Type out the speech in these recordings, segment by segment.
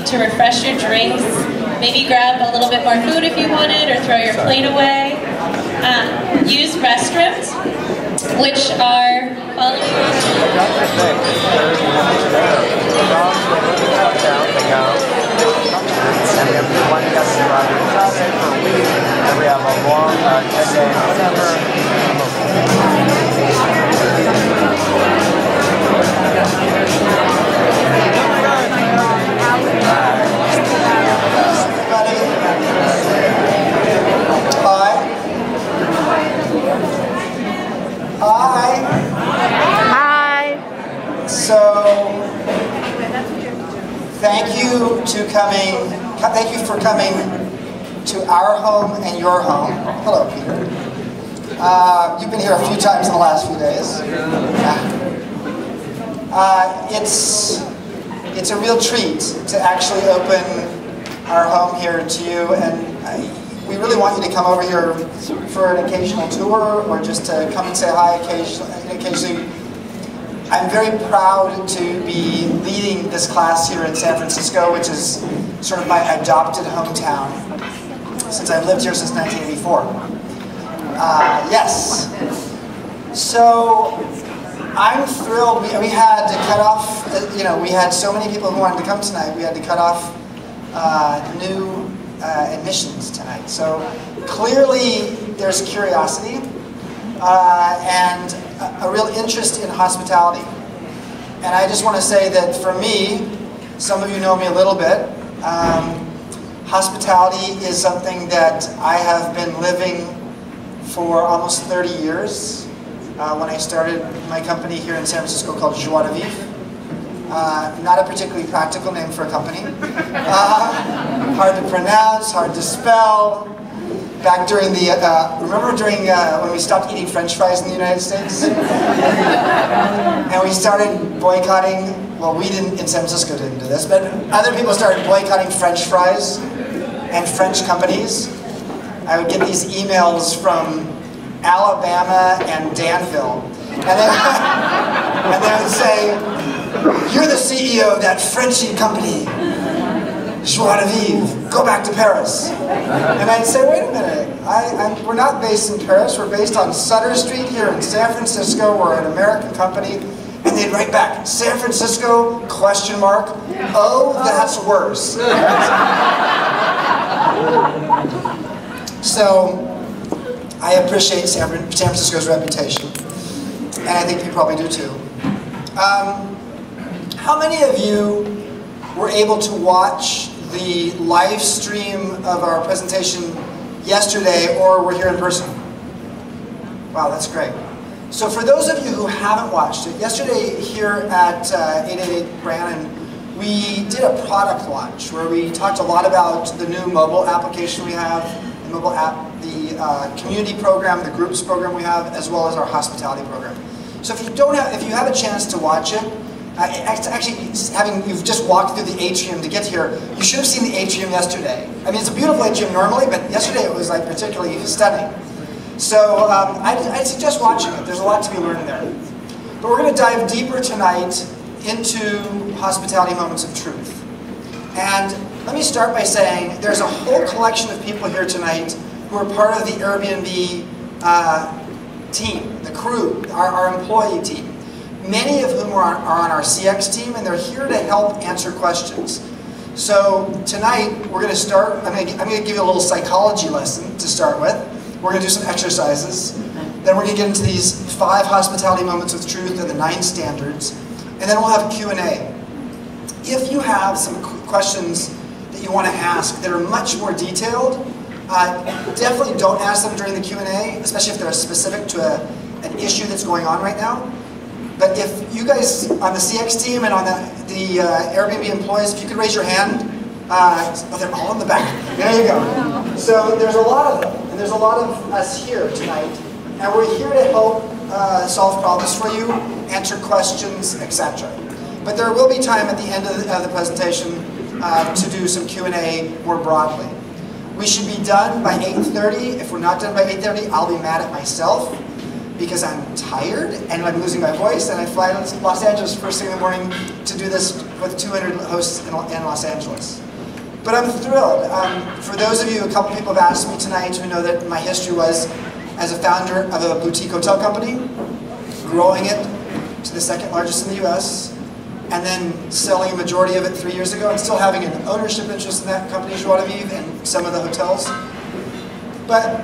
to refresh your drinks. Maybe grab a little bit more food if you wanted, or throw your plate away. Use restrooms, which are we have a long 10-day December. Thank you for coming to our home and your home. Hello, Peter. You've been here a few times in the last few days. It's a real treat to actually open our home here to you, and we really want you to come over here for an occasional tour or just to come and say hi occasionally. I'm very proud to be leading this class here in San Francisco, which is sort of my adopted hometown, since I've lived here since 1984. Yes. So I'm thrilled. We had to cut off, we had so many people who wanted to come tonight, we had to cut off new admissions tonight. So clearly there's curiosity and a real interest in hospitality. And I just want to say that for me, some of you know me a little bit, hospitality is something that I have been living for almost 30 years. When I started my company here in San Francisco called Joie de Vivre. Not a particularly practical name for a company. Hard to pronounce, hard to spell. Back during the, remember during when we stopped eating French fries in the United States? And we started boycotting, well, we didn't, in San Francisco didn't do this, but other people started boycotting French fries and French companies. I would get these emails from Alabama and Danville. And they would say, "You're the CEO of that Frenchy company, Joie de Vivre, go back to Paris." And I'd say, wait a minute, we're not based in Paris, we're based on Sutter Street here in San Francisco, we're an American company. And they'd write back, San Francisco, question mark, oh, that's worse. So, I appreciate San Francisco's reputation, and I think you probably do too. How many of you were able to watch the live stream of our presentation yesterday, or were here in person? Wow, that's great. So for those of you who haven't watched it, yesterday here at 888 Brannan, we did a product launch where we talked a lot about the new mobile application we have, the mobile app, the community program, the groups program we have, as well as our hospitality program. So if you have a chance to watch it, actually, you've just walked through the atrium to get here, you should have seen the atrium yesterday. I mean, it's a beautiful atrium normally, but yesterday it was like particularly stunning. So I'd suggest watching it. There's a lot to be learned there. But we're going to dive deeper tonight into hospitality moments of truth. And let me start by saying there's a whole collection of people here tonight who are part of the Airbnb team, the crew, our employee team. Many of whom are on our CX team, and they're here to help answer questions. So tonight, we're going to start, I'm going to give you a little psychology lesson to start with. We're going to do some exercises. Then we're going to get into these 5 hospitality moments of truth and the 9 standards. And then we'll have a Q&A. If you have some questions that you want to ask that are much more detailed, definitely don't ask them during the Q&A, especially if they're specific to an issue that's going on right now. But if you guys on the CX team and on the Airbnb employees, if you could raise your hand, oh, they're all in the back. There you go. So there's a lot of them, and there's a lot of us here tonight, and we're here to help solve problems for you, answer questions, etc. But there will be time at the end of the presentation to do some Q&A more broadly. We should be done by 8:30. If we're not done by 8:30, I'll be mad at myself. because I'm tired and I'm losing my voice, and I fly to Los Angeles first thing in the morning to do this with 200 hosts in Los Angeles. But I'm thrilled. For those of you, a couple people have asked me tonight who know that my history was as a founder of a boutique hotel company, growing it to the second largest in the US, and then selling a majority of it 3 years ago, and still having an ownership interest in that company, Joie de Vivre, and some of the hotels. But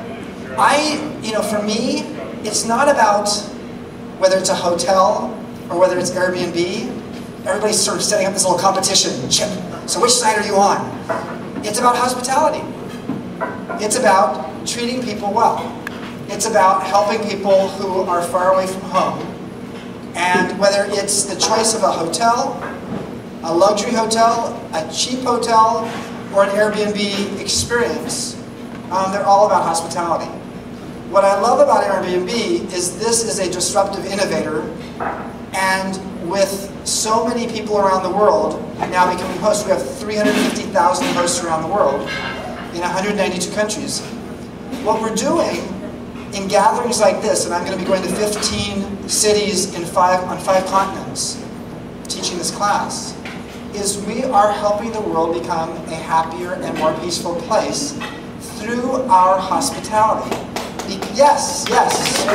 for me, it's not about whether it's a hotel or whether it's Airbnb. Everybody's sort of setting up this little competition. Chip, so which side are you on? It's about hospitality. It's about treating people well. It's about helping people who are far away from home. And whether it's the choice of a hotel, a luxury hotel, a cheap hotel, or an Airbnb experience, they're all about hospitality. What I love about Airbnb is this is a disruptive innovator, and with so many people around the world now becoming hosts, we have 350,000 hosts around the world in 192 countries. What we're doing in gatherings like this, and I'm going to be going to 15 cities on 5 continents teaching this class, is we are helping the world become a happier and more peaceful place through our hospitality. Yes, yes.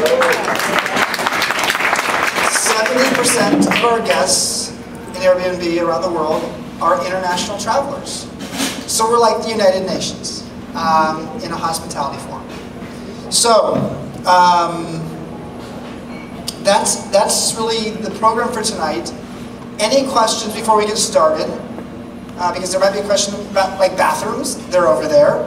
70% of our guests in Airbnb around the world are international travelers. So we're like the United Nations in a hospitality form. So that's really the program for tonight. Any questions before we get started? Because there might be a question about like bathrooms. They're over there.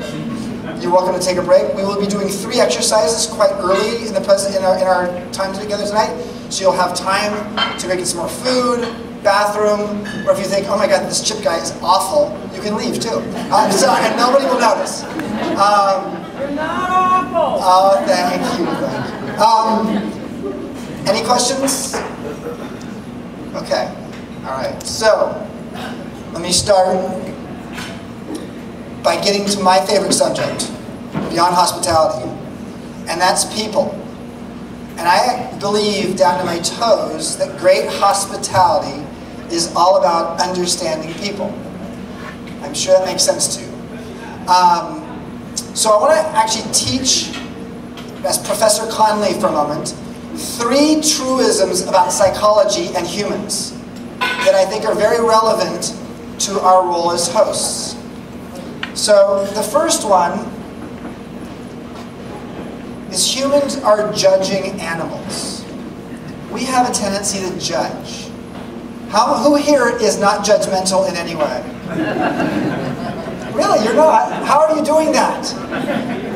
You're welcome to take a break. We will be doing 3 exercises quite early in our time together tonight. So you'll have time to go get some more food, bathroom, or if you think, oh my God, this Chip guy is awful, you can leave too. And nobody will notice. You're not awful. Oh, thank you. Any questions? Okay. All right. So let me start by getting to my favorite subject, beyond hospitality, and that's people. And I believe down to my toes that great hospitality is all about understanding people. I'm sure that makes sense to you. So I want to actually teach, as Professor Conley for a moment, 3 truisms about psychology and humans that I think are very relevant to our role as hosts. So the first one is humans are judging animals. We have a tendency to judge. Who here is not judgmental in any way? Really, you're not? How are you doing that?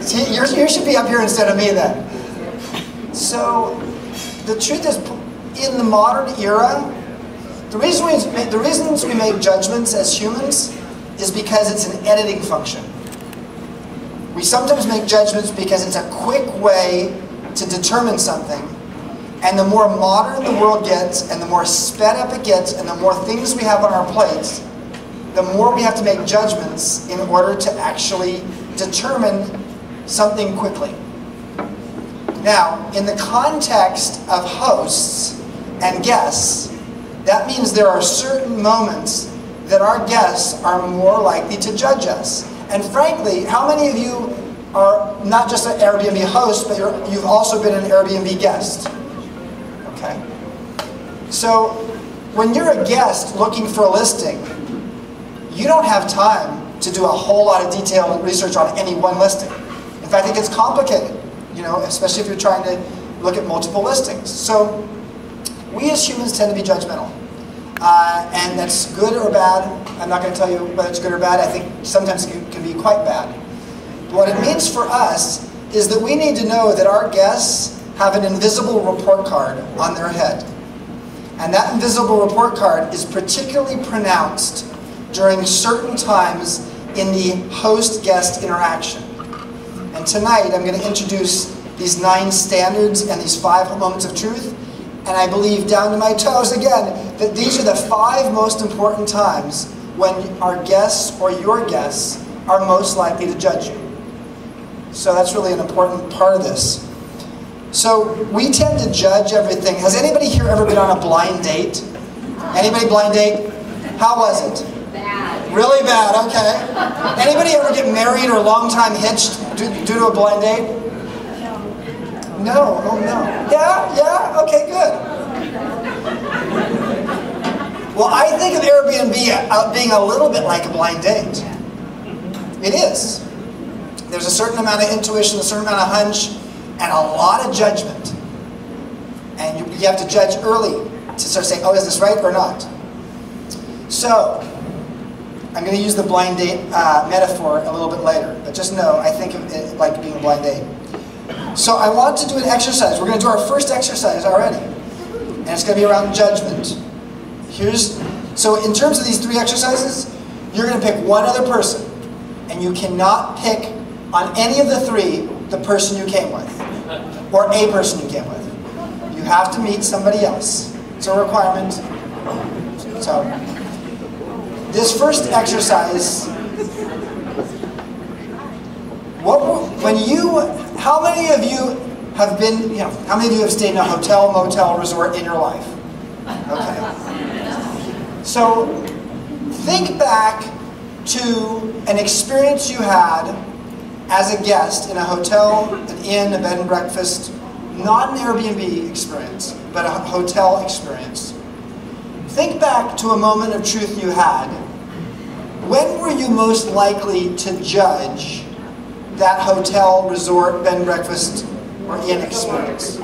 See, you should be up here instead of me then. So the truth is, in the modern era, the reasons we make judgments as humans is because it's an editing function. We sometimes make judgments because it's a quick way to determine something. And the more modern the world gets, and the more sped up it gets, and the more things we have on our plates, the more we have to make judgments in order to actually determine something quickly. Now, in the context of hosts and guests, that means there are certain moments that our guests are more likely to judge us. And frankly, how many of you are not just an Airbnb host, but you've also been an Airbnb guest? Okay. So when you're a guest looking for a listing, you don't have time to do a whole lot of detailed research on any one listing. In fact, it gets complicated, especially if you're trying to look at multiple listings. So we as humans tend to be judgmental. And that's good or bad. I'm not going to tell you whether it's good or bad. I think sometimes it can be quite bad. But what it means for us is that we need to know that our guests have an invisible report card on their head. And that invisible report card is particularly pronounced during certain times in the host-guest interaction. And tonight I'm going to introduce these 9 standards and these 5 moments of truth. And I believe down to my toes again that these are the 5 most important times when our guests or your guests are most likely to judge you. So that's really an important part of this. So we tend to judge everything. Has anybody here ever been on a blind date? Anybody blind date? How was it? Bad. Really bad, okay. Anybody ever get married or long time hitched due to a blind date? No, oh no. Yeah, okay, good. Well, I think of Airbnb being a little bit like a blind date. It is. There's a certain amount of intuition, a certain amount of hunch, and a lot of judgment. And you have to judge early to start saying, oh, is this right or not? So, I'm going to use the blind date metaphor a little bit later, but just know, I think of it like being a blind date. So I want to do an exercise. We're going to do our first exercise already. And it's going to be around judgment. So in terms of these 3 exercises, you're going to pick one other person. And you cannot pick on any of the 3 the person you came with. Or a person you came with. You have to meet somebody else. It's a requirement. So, this first exercise, how many of you have been, how many of you have stayed in a hotel, motel, resort in your life? Okay. So, think back to an experience you had as a guest in a hotel, an inn, a bed and breakfast, not an Airbnb experience, but a hotel experience. Think back to a moment of truth you had. When were you most likely to judge that hotel, resort, bed and breakfast, or inn experience?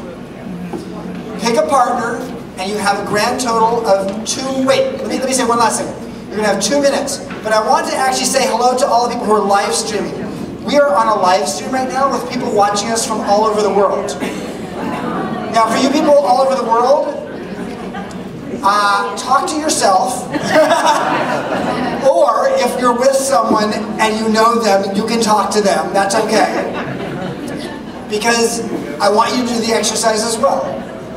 Pick a partner, and you have a grand total of 2, wait, let me say one last thing. You're going to have 2 minutes, but I want to actually say hello to all the people who are live streaming. We are on a live stream right now with people watching us from all over the world. Now, for you people all over the world, talk to yourself, or if you're with someone and you know them, you can talk to them, that's okay. Because I want you to do the exercise as well.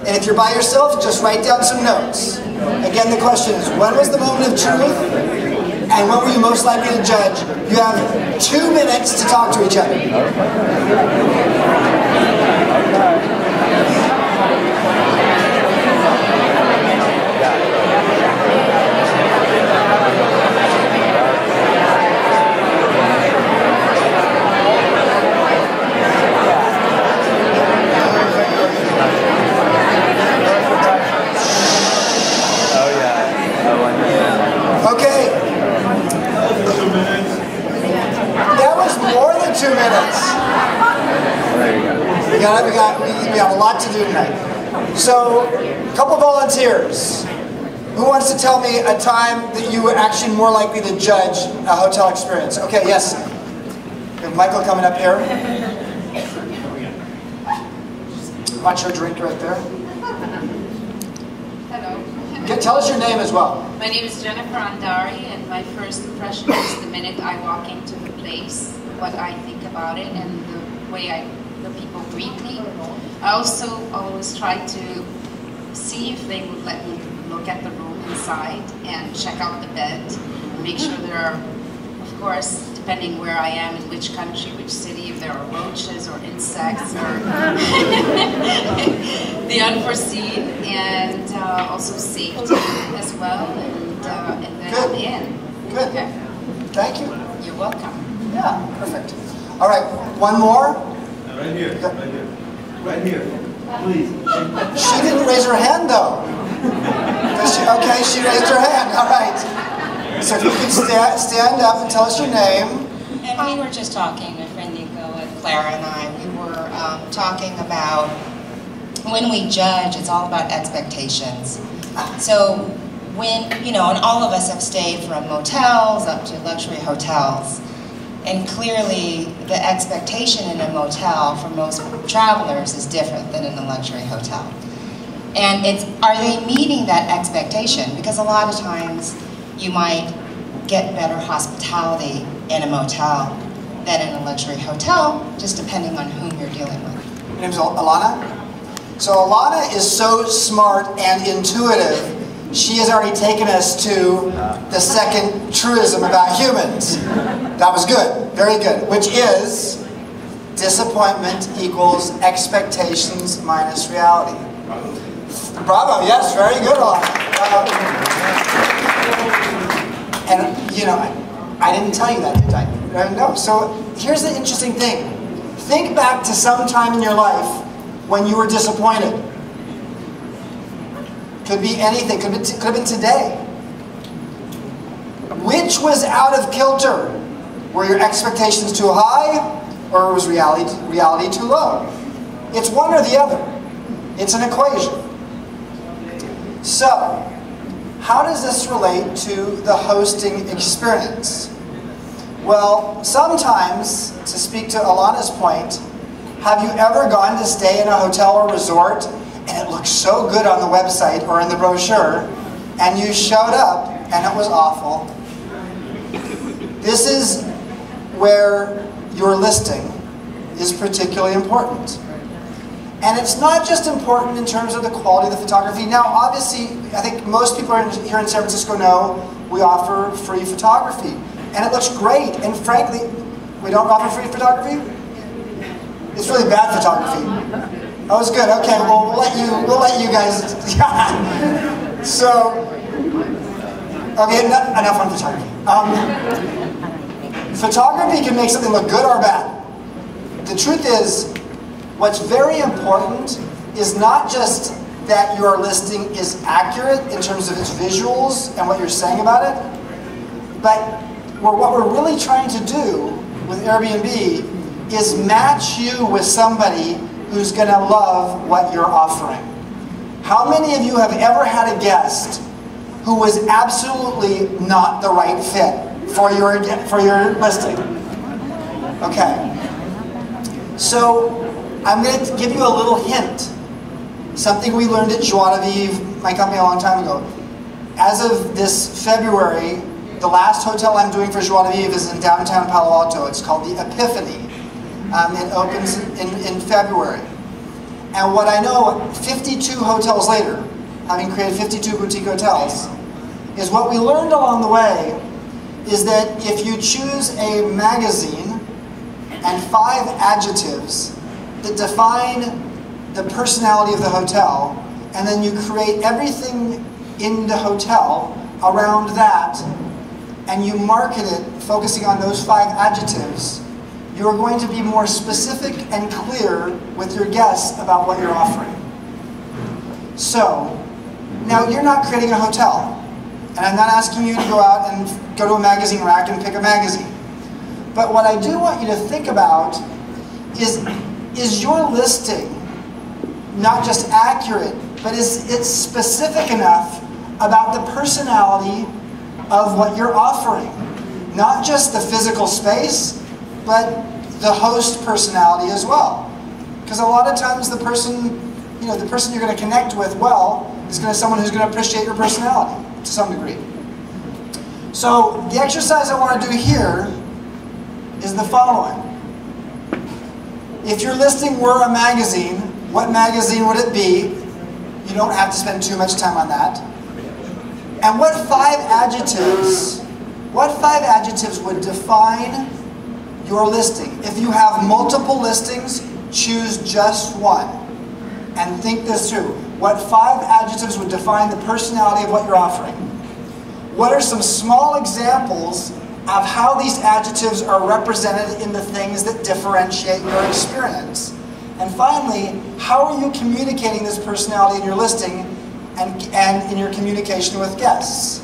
And if you're by yourself, just write down some notes. Again, the question is, when was the moment of truth? And when were you most likely to judge? You have 2 minutes to talk to each other. Okay. That was more than 2 minutes. We have a lot to do tonight. So, a couple volunteers. Who wants to tell me a time that you were actually more likely to judge a hotel experience? Okay, yes. We have Michael coming up here. Watch your drink right there. Hello. Tell us your name as well. My name is Jennifer Andari, and my first impression is the minute I walk into the place, what I think about it, and the way the people greet me. I also always try to see if they would let me look at the room inside and check out the bed, and make sure there are, of course, depending where I am, in which country, which city, if there are roaches or insects or the unforeseen, and also safety as well, and then Good. in. Good. Okay. Thank you. You're welcome. Yeah, perfect. All right, one more. Right here, right here. Right here, please. She didn't raise her hand though. Okay, she raised her hand. All right. So if you could stand up and tell us your name. And we were just talking, my friend Nico and Clara and I, we were talking about when we judge, it's all about expectations. So when, and all of us have stayed from motels up to luxury hotels. And clearly, the expectation in a motel for most travelers is different than in a luxury hotel. And are they meeting that expectation? Because a lot of times, you might get better hospitality in a motel than in a luxury hotel, just depending on whom you're dealing with. Your name's Alana? So Alana is so smart and intuitive, she has already taken us to the second truism about humans. That was good, very good, which is, disappointment equals expectations minus reality. Bravo, yes, very good on. And you know, I didn't tell you that, did I? No, so here's the interesting thing. Think back to some time in your life when you were disappointed. Could be anything, could have been today. Which was out of kilter? Were your expectations too high, or was reality too low? It's one or the other. It's an equation. So, how does this relate to the hosting experience? Well, sometimes, to speak to Alana's point, have you ever gone to stay in a hotel or resort and it looked so good on the website or in the brochure, and you showed up and it was awful? This is where your listing is particularly important. And it's not just important in terms of the quality of the photography. Now, obviously, I think most people here in San Francisco know we offer free photography. And it looks great. And frankly, we don't offer free photography? It's really bad photography. Oh, it's good. Okay, well, we'll let you guys. So, okay, enough on photography. Photography can make something look good or bad. The truth is, what's very important is not just that your listing is accurate in terms of its visuals and what you're saying about it, but what we're really trying to do with Airbnb is match you with somebody who's going to love what you're offering. How many of you have ever had a guest who was absolutely not the right fit for your listing? Okay. So I'm going to give you a little hint. Something we learned at Joie de Vivre, my company, a long time ago. As of this February, the last hotel I'm doing for Joie de Vivre is in downtown Palo Alto. It's called the Epiphany. It opens in February. And what I know, 52 hotels later, having created 52 boutique hotels, is what we learned along the way is that if you choose a magazine and 5 adjectives that define the personality of the hotel, and then you create everything in the hotel around that, and you market it focusing on those 5 adjectives, you're going to be more specific and clear with your guests about what you're offering. So, now you're not creating a hotel, and I'm not asking you to go out and go to a magazine rack and pick a magazine. But what I do want you to think about is your listing not just accurate, but is it specific enough about the personality of what you're offering? Not just the physical space, but the host personality as well. Because a lot of times the person you're going to connect with well is going to be someone who's going to appreciate your personality to some degree. So the exercise I want to do here is the following. If your listing were a magazine, what magazine would it be? You don't have to spend too much time on that. And what 5 adjectives would define your listing? If you have multiple listings, choose just one. And think this through. What 5 adjectives would define the personality of what you're offering? What are some small examples of how these adjectives are represented in the things that differentiate your experience? And finally, how are you communicating this personality in your listing and in your communication with guests?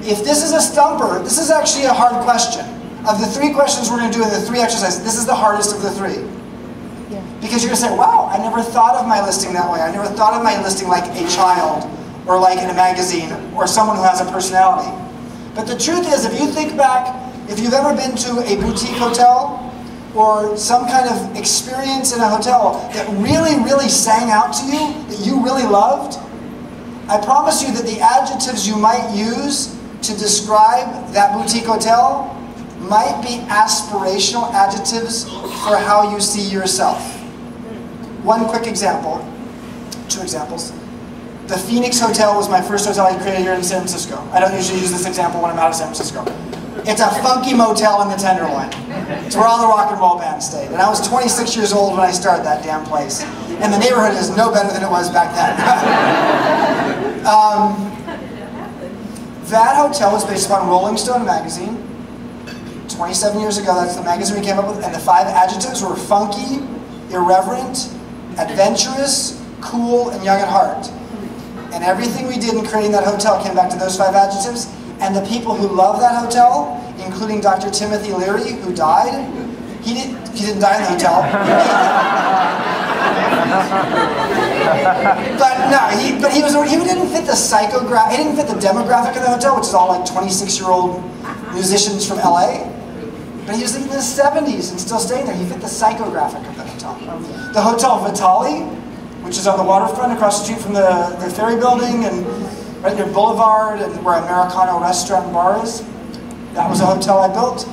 If this is a stumper, this is actually a hard question. Of the 3 questions we're going to do in the 3 exercises, this is the hardest of the 3. Yeah. Because you're going to say, wow, I never thought of my listing that way. I never thought of my listing like a child, or like in a magazine, or someone who has a personality. But the truth is, if you think back, if you've ever been to a boutique hotel, or some kind of experience in a hotel that really, really sang out to you, that you really loved, I promise you that the adjectives you might use to describe that boutique hotel might be aspirational adjectives for how you see yourself. One quick example, 2 examples. The Phoenix Hotel was my first hotel I created here in San Francisco. I don't usually use this example when I'm out of San Francisco. It's a funky motel in the Tenderloin. It's where all the rock and roll bands stayed. And I was 26 years old when I started that damn place. And the neighborhood is no better than it was back then. That hotel was based upon Rolling Stone magazine. 27 years ago, that's the magazine we came up with. And the 5 adjectives were funky, irreverent, adventurous, cool, and young at heart. And everything we did in creating that hotel came back to those 5 adjectives. And the people who love that hotel, including Dr. Timothy Leary, who died, he didn't die in the hotel. But he didn't fit the he didn't fit the demographic of the hotel, which is all like 26-year-old musicians from LA. But he was in his 70s and still staying there. He fit the psychographic of the hotel. The Hotel Vitale, which is on the waterfront across the street from the ferry building and right near Boulevard and where Americano restaurant and bar is, that was a hotel I built.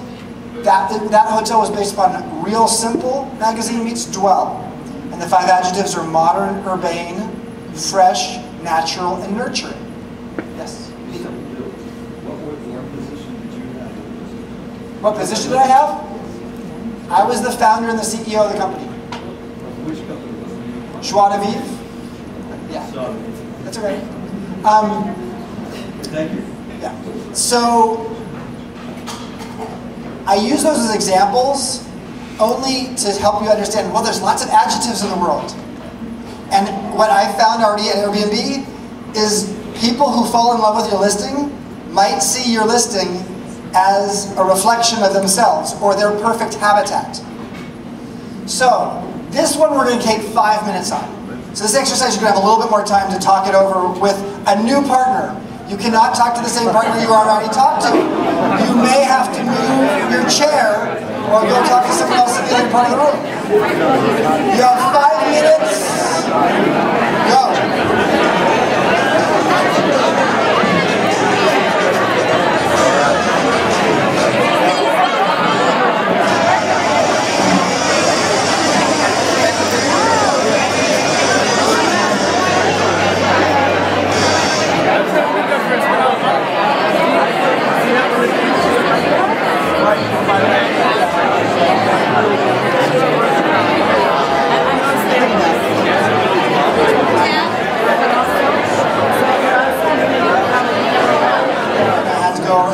That hotel was based upon Real Simple magazine meets Dwell. And the 5 adjectives are modern, urbane, fresh, natural, and nurturing. Yes? What position did I have? I was the founder and the CEO of the company. Which company was it? Joie de vivre. Yeah. Sorry. That's okay. Thank you. Yeah. So, I use those as examples only to help you understand, well, there's lots of adjectives in the world. And what I found already at Airbnb is people who fall in love with your listing might see your listing as a reflection of themselves or their perfect habitat. So, this one we're going to take 5 minutes on. So this exercise you're going to have a little bit more time to talk it over with a new partner. You cannot talk to the same partner you already talked to. You may have to move your chair or go talk to someone else in the other part of the room. You have 5 minutes. Go.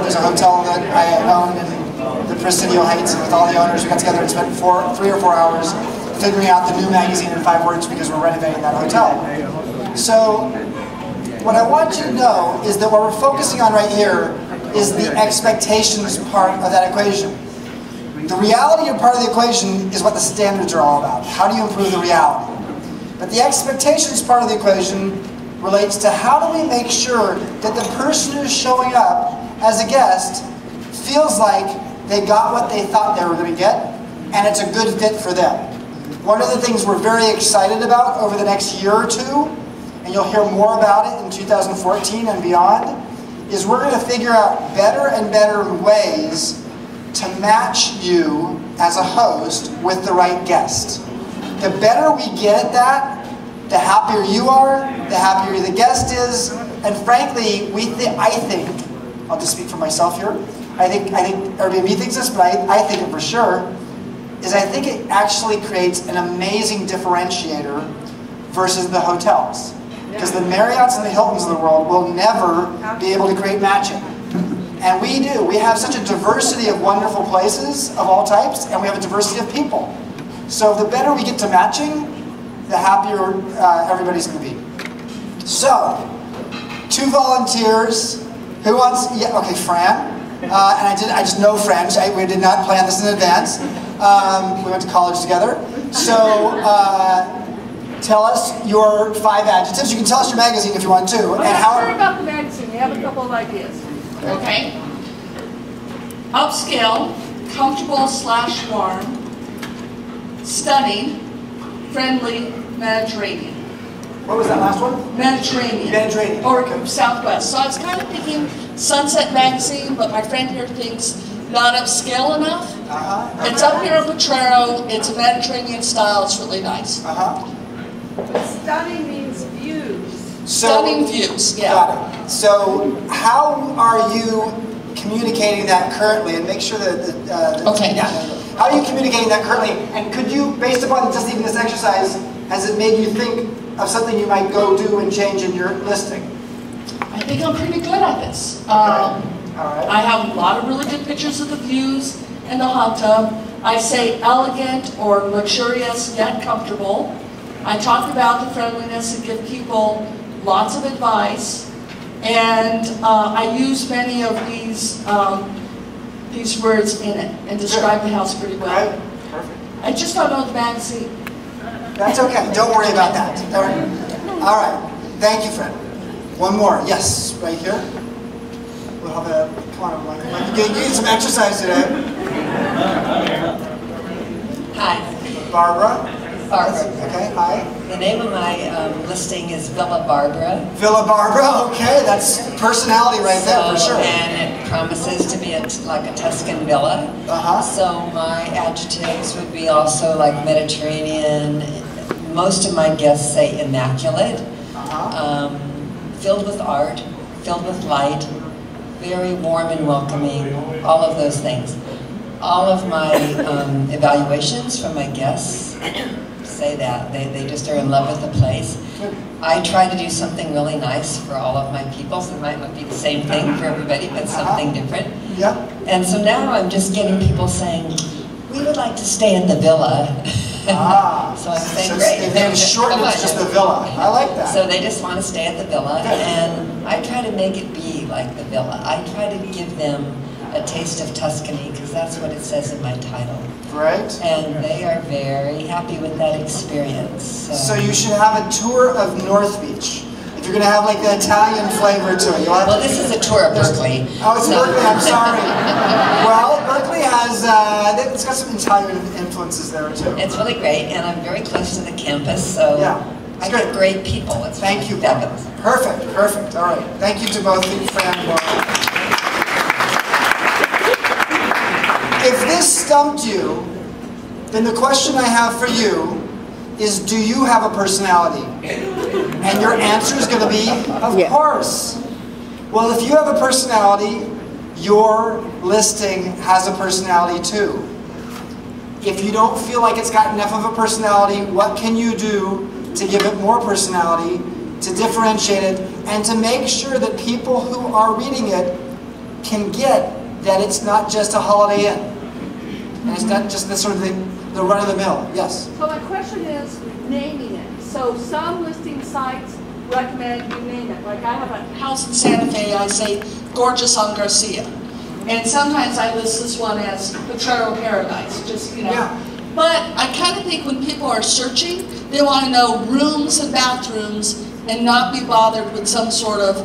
There's a hotel that I own in the Presidio Heights, and with all the owners, we got together and spent 3 or 4 hours figuring out the new magazine in 5 words because we're renovating that hotel. So, what I want you to know is that what we're focusing on right here is the expectations part of that equation. The reality part of the equation is what the standards are all about. How do you improve the reality? But the expectations part of the equation relates to how do we make sure that the person who's showing up as a guest feels like they got what they thought they were going to get, and it's a good fit for them. One of the things we're very excited about over the next year or two, and you'll hear more about it in 2014 and beyond, is we're going to figure out better and better ways to match you as a host with the right guest. The better we get at that, the happier you are, the happier the guest is, and frankly, I think, I'll just speak for myself here, I think Airbnb thinks this, but I think it for sure, is I think it actually creates an amazing differentiator versus the hotels. Because the Marriotts and the Hiltons of the world will never be able to create matching. And we do. We have such a diversity of wonderful places of all types, and we have a diversity of people. So the better we get to matching, the happier everybody's going to be. So, 2 volunteers. Who wants? Yeah. Okay, Fran. And I just know Fran. We did not plan this in advance. We went to college together. So, tell us your 5 adjectives. You can tell us your magazine if you want to. And how? Sorry about the magazine. We have a couple of ideas. Okay. Upscale, comfortable/warm, stunning, friendly, Mediterranean. What was that last one? Mediterranean. Mediterranean. Or Southwest. So I was kind of thinking Sunset Magazine, but my friend here thinks not upscale enough. It's up here in Potrero. It's a Mediterranean style. It's really nice. Stunning means views. Stunning views, yeah. Got it. So how are you communicating that currently, and make sure that Okay. Yeah, how are you communicating that currently? And could you, based upon just even this exercise, has it made you think of something you might go do and change in your listing? I think I'm pretty good at this. All right. I have a lot of really good pictures of the views and the hot tub. I say elegant or luxurious yet comfortable. I talk about the friendliness and give people lots of advice. And I use many of these words in it and describe the house pretty well. Right. Perfect. I just don't know the magazine. That's okay. Don't worry about that. All right. Thank you, Fred. One more. Yes, right here. We'll have a, come on, Mike. You get some exercise today. Hi. Barbara. Barbara. Okay, hi. The name of my listing is Villa Barbara. Villa Barbara, okay. That's personality right there, for sure. And it promises to be like a Tuscan villa. Uh-huh. So my adjectives would be also like Mediterranean. Most of my guests say immaculate. Uh-huh. Filled with art, filled with light, very warm and welcoming, all of those things. All of my evaluations from my guests say that. They just are in love with the place. I try to do something really nice for all of my people, so it might not be the same thing for everybody, but something different. Yep. And so now I'm just getting people saying, we would like to stay in the villa. So I'm saying, great. They're short, it's just the villa. I like that. So they just want to stay at the villa, and I try to make it be like the villa. I try to give them a taste of Tuscany, because that's what it says in my title. Right. And they are very happy with that experience. So you should have a tour of North Beach. If you're going to have like the Italian flavor to it. Well, this is a tour of Berkeley. Oh, it's Berkeley, I'm sorry. Well, Berkeley has, it's got some Italian influences there too. It's really great, and I'm very close to the campus, so yeah, I get great people. It's Thank you. fabulous. Perfect, perfect. All right. Thank you to both of you, Fran and Laura. If this stumped you, then the question I have for you is, do you have a personality? And your answer is going to be, of course. Well, if you have a personality, your listing has a personality too. If you don't feel like it's got enough of a personality, what can you do to give it more personality, to differentiate it, and to make sure that people who are reading it can get that it's not just a Holiday Inn. And it's not just the sort of the run-of-the-mill. Yes? So my question is naming it. So some listing sites recommend you name it. Like I have a House in Santa Fe, I say gorgeous on Garcia. And sometimes I list this one as Potrero Paradise, just, you know. Yeah. But I kind of think when people are searching, they want to know rooms and bathrooms and not be bothered with some sort of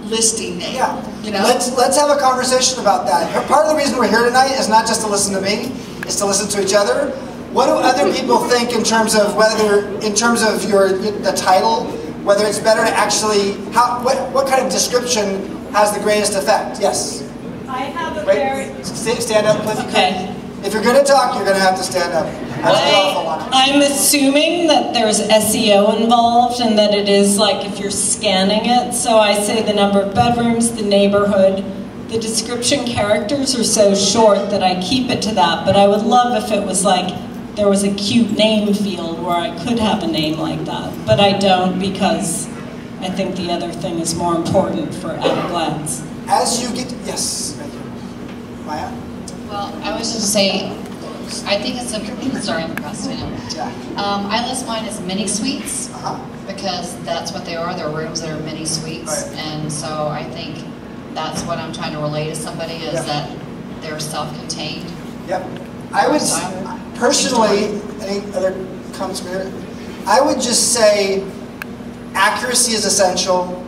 listing name. Yeah. You know? Let's have a conversation about that. Part of the reason we're here tonight is not just to listen to me, it's to listen to each other. What do other people think in terms of the title, whether it's better to actually, what kind of description has the greatest effect? Yes? I have a Stand up, Cliff. Okay. If you're going to talk, you're going to have to stand up. I'm assuming that there's SEO involved and that it is like if you're scanning it. So I say the number of bedrooms, the neighborhood. The description characters are so short that I keep it to that. But I would love if it was like there was a cute name field where I could have a name like that. But I don't, because I think the other thing is more important for at a glance. As you get, yes, Maya? Well, I was just saying, I think it's a, sorry, I'm procrastinating. I list mine as mini suites because that's what they are. They're rooms that are mini suites, and so I think that's what I'm trying to relay to somebody is that they're self-contained. Yep. I would personally, any other comments from here? I would just say accuracy is essential.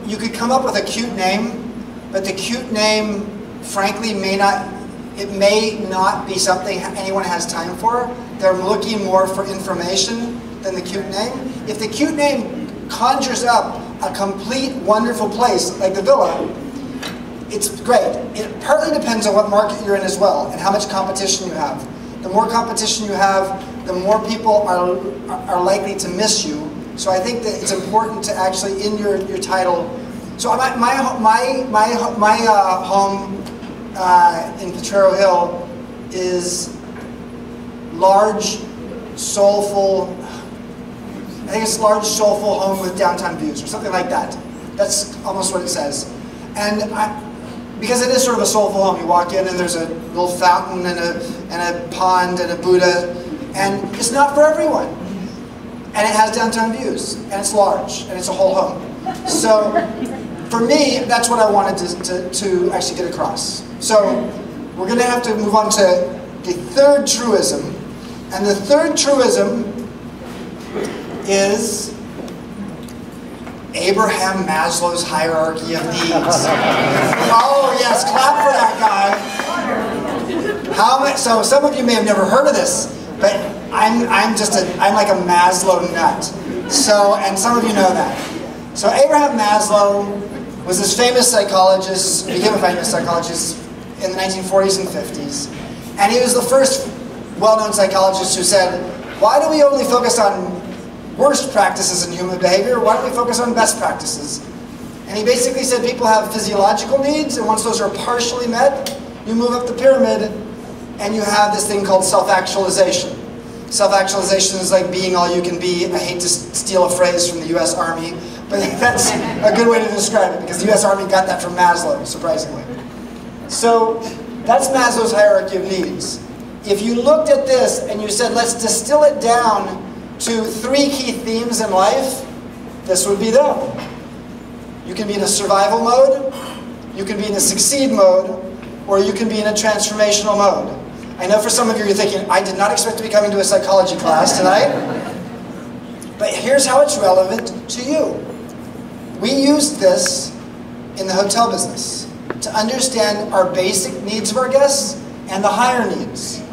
You could come up with a cute name, but the cute name, frankly, may not be something anyone has time for. They're looking more for information than the cute name. If the cute name conjures up a complete wonderful place, like the villa, it's great. It partly depends on what market you're in as well, and how much competition you have. The more competition you have, the more people are likely to miss you. So I think that it's important to actually, in your title, So my home in Potrero Hill is large, soulful. I think it's large, soulful home with downtown views, or something like that. That's almost what it says. And because it is sort of a soulful home, you walk in and there's a little fountain and a pond and a Buddha, and it's not for everyone. And it has downtown views, and it's large, and it's a whole home. So for me, that's what I wanted to actually get across. So we're going to have to move on to the third truism. And the third truism is Abraham Maslow's hierarchy of needs. Oh yes, clap for that guy. So some of you may have never heard of this, but I'm like a Maslow nut. So, and some of you know that. So Abraham Maslow was this famous psychologist, became a famous psychologist in the 1940s and 50s. And he was the first well-known psychologist who said, why do we only focus on worst practices in human behavior? Why don't we focus on best practices? And he basically said people have physiological needs, and once those are partially met, you move up the pyramid, and you have this thing called self-actualization. Self-actualization is like being all you can be. I hate to steal a phrase from the US Army, but that's a good way to describe it, because the US Army got that from Maslow, surprisingly. So that's Maslow's hierarchy of needs. If you looked at this and you said, let's distill it down to 3 key themes in life, this would be them. You can be in a survival mode, you can be in a succeed mode, or you can be in a transformational mode. I know for some of you, you're thinking, I did not expect to be coming to a psychology class tonight. But here's how it's relevant to you. We used this in the hotel business to understand our basic needs of our guests and the higher needs.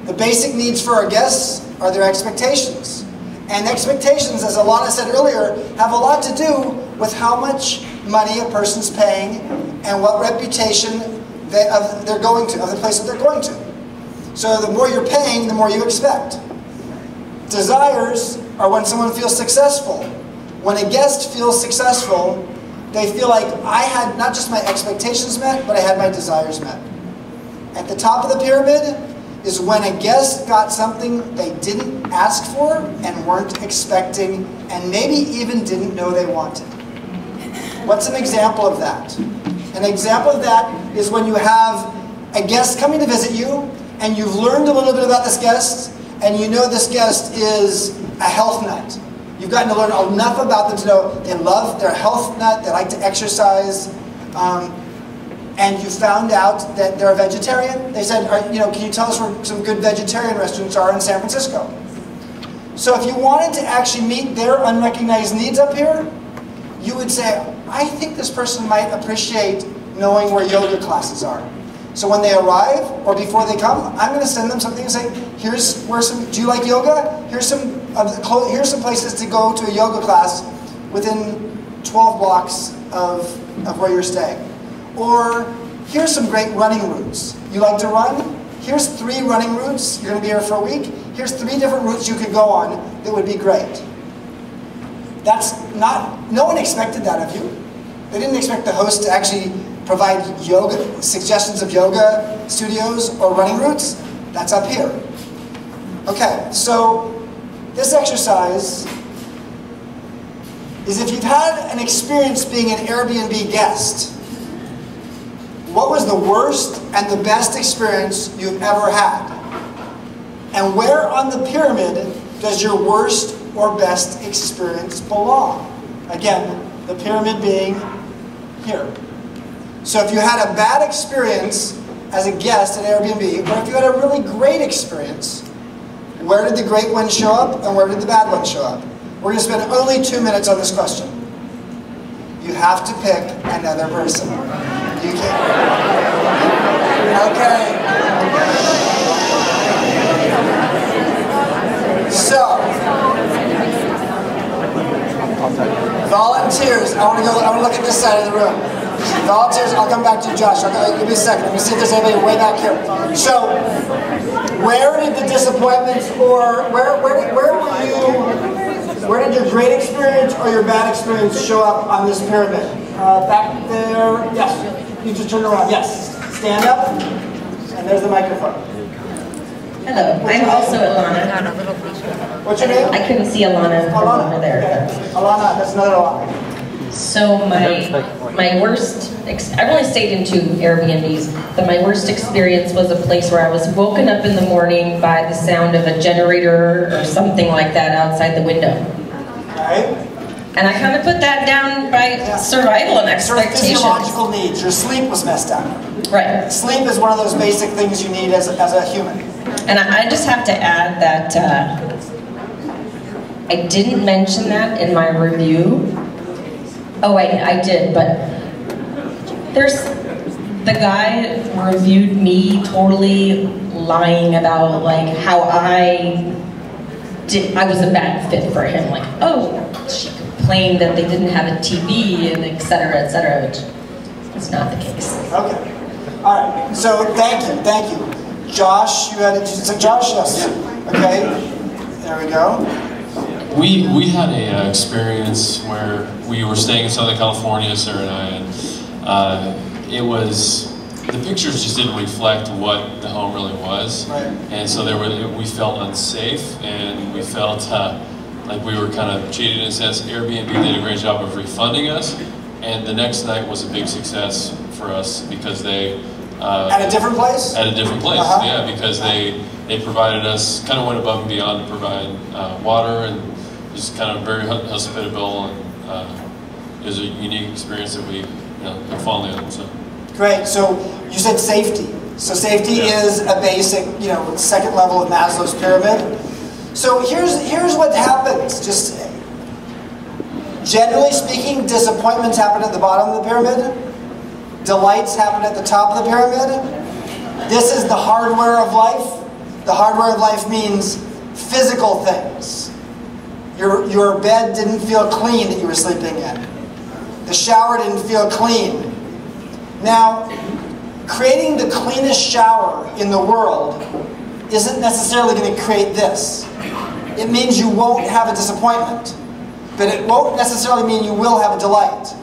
The basic needs for our guests are their expectations. And expectations, as Alana said earlier, have a lot to do with how much money a person's paying and what reputation they're going to, of the place that they're going to. So the more you're paying, the more you expect. Desires are when someone feels successful. When a guest feels successful, they feel like I had not just my expectations met, but I had my desires met. At the top of the pyramid is when a guest got something they didn't ask for and weren't expecting, and maybe even didn't know they wanted. What's an example of that? An example of that is when you have a guest coming to visit you, and you've learned a little bit about this guest, and you know this guest is a health nut. You've gotten to learn enough about them to know they're a health nut, they like to exercise, and you found out that they're a vegetarian. They said, can you tell us where some good vegetarian restaurants are in San Francisco? So if you wanted to actually meet their unrecognized needs up here, you would say, I think this person might appreciate knowing where yoga classes are. So when they arrive, or before they come, I'm going to send them something and say, here's where do you like yoga? Here's some places to go to a yoga class within 12 blocks of where you're staying. Or here's some great running routes. You like to run? Here's 3 running routes. You're going to be here for a week. Here's 3 different routes you could go on that would be great. No one expected that of you. They didn't expect the host to actually provide suggestions of yoga studios or running routes. That's up here. Okay, so this exercise is if you've had an experience being an Airbnb guest, what was the worst and the best experience you've ever had? And where on the pyramid does your worst or best experience belong? Again, the pyramid being here. So if you had a bad experience as a guest at Airbnb, or if you had a really great experience, where did the great one show up and where did the bad one show up? We're going to spend only 2 minutes on this question. You have to pick another person. You can't. Okay. So, volunteers. I want to look at this side of the room. Volunteers, I'll come back to Josh. Give me a second. Let me see if there's anybody way back here. So, where did the disappointments, or where did your great experience or your bad experience show up on this pyramid? Back there, yes. You just turn around, yes. Stand up, and there's the microphone. Hello, I'm also Alana. What's your name? I couldn't see Alana from over there. Alana, that's another Alana. So my worst, I've only stayed in 2 Airbnbs, but my worst experience was a place where I was woken up in the morning by the sound of a generator or something like that outside the window. Okay. And I kind of put that down by survival and expectations. Physiological needs. Your sleep was messed up. Right. Sleep is one of those basic things you need as a human. And I just have to add that I didn't mention that in my review. Oh, I did, but there's the guy reviewed me totally lying about like how I was a bad fit for him. Like, oh, she complained that they didn't have a TV and et cetera, which is not the case. Okay. All right. So thank you. Josh, you had Josh, yes. Okay. There we go. We had a experience where we were staying in Southern California, Sarah and I, and it was, the pictures just didn't reflect what the home really was. Right. And so we felt unsafe, and we felt like we were kind of cheated in a sense. Airbnb did a great job of refunding us, and the next night was a big success for us because they... at a different place? At a different place, yeah, because they provided us, kind of went above and beyond to provide water and just kind of very hospitable, and it was a unique experience that we have fondly on. So. Great. So you said safety. So safety is a basic, second level of Maslow's pyramid. So here's what happens. Just generally speaking, disappointments happen at the bottom of the pyramid. Delights happen at the top of the pyramid. This is the hardware of life. The hardware of life means physical things. Your bed didn't feel clean that you were sleeping in. The shower didn't feel clean. Now, creating the cleanest shower in the world isn't necessarily going to create this. It means you won't have a disappointment, but it won't necessarily mean you will have a delight.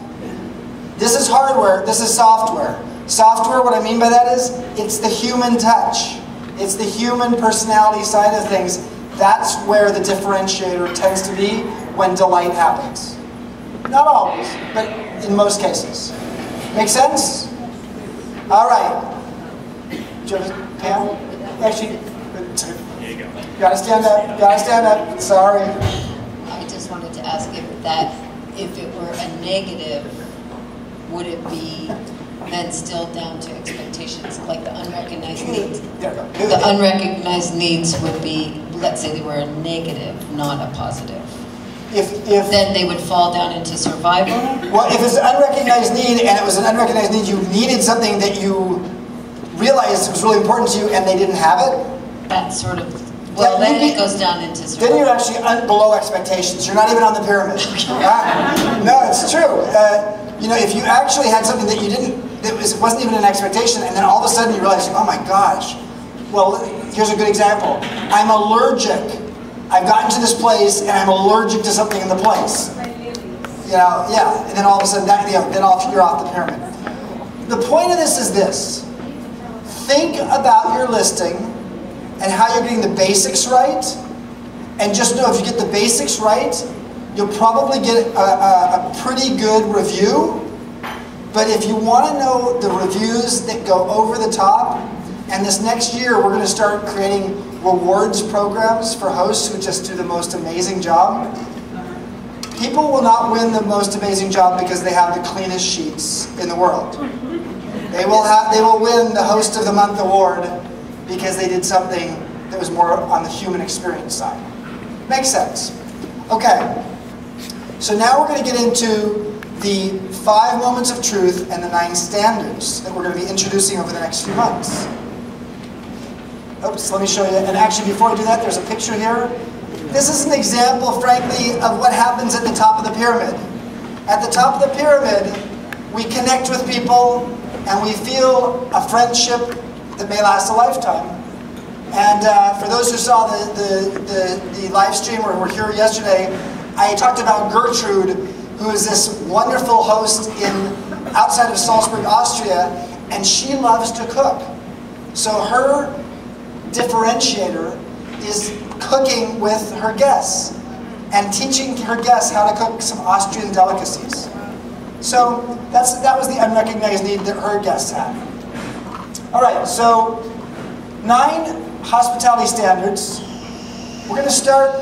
This is hardware, this is software. Software, what I mean by that is, it's the human touch. It's the human personality side of things. That's where the differentiator tends to be when delight happens. Not always, but in most cases. Make sense? All right. Do you have a pen? Actually, you gotta stand up. You gotta stand up. Sorry. I just wanted to ask if it were a negative, would it be then still down to expectations, like the unrecognized needs? The unrecognized needs would be, let's say they were a negative, not a positive. Then they would fall down into survival? Well, if it's an unrecognized need, and it was an unrecognized need, you needed something that you realized was really important to you, and they didn't have it? That sort of, well, then it goes down into survival. Then you're actually below expectations. You're not even on the pyramid. No, it's true. If you actually had something that you didn't, wasn't even an expectation, and then all of a sudden you realize, oh my gosh. Well, here's a good example. I'm allergic. I've gotten to this place and I'm allergic to something in the place. And then all of a sudden you're off the pyramid. The point of this is this. Think about your listing and how you're getting the basics right, and just know if you get the basics right, you'll probably get a pretty good review. But if you want to know the reviews that go over the top, and this next year we're going to start creating rewards programs for hosts who just do the most amazing job. People will not win the most amazing job because they have the cleanest sheets in the world. They will win the Host of the Month award because they did something that was more on the human experience side. Makes sense. Okay. So now we're going to get into the 5 moments of truth and the 9 standards that we're going to be introducing over the next few months. Oops, let me show you. And actually, before I do that, there's a picture here. This is an example, frankly, of what happens at the top of the pyramid. At the top of the pyramid, we connect with people, and we feel a friendship that may last a lifetime. And for those who saw the live stream or were here yesterday, I talked about Gertrude who is this wonderful host outside of Salzburg, Austria, and she loves to cook. So her differentiator is cooking with her guests and teaching her guests how to cook some Austrian delicacies. So that was the unrecognized need that her guests had. All right, so 9 hospitality standards. We're going to start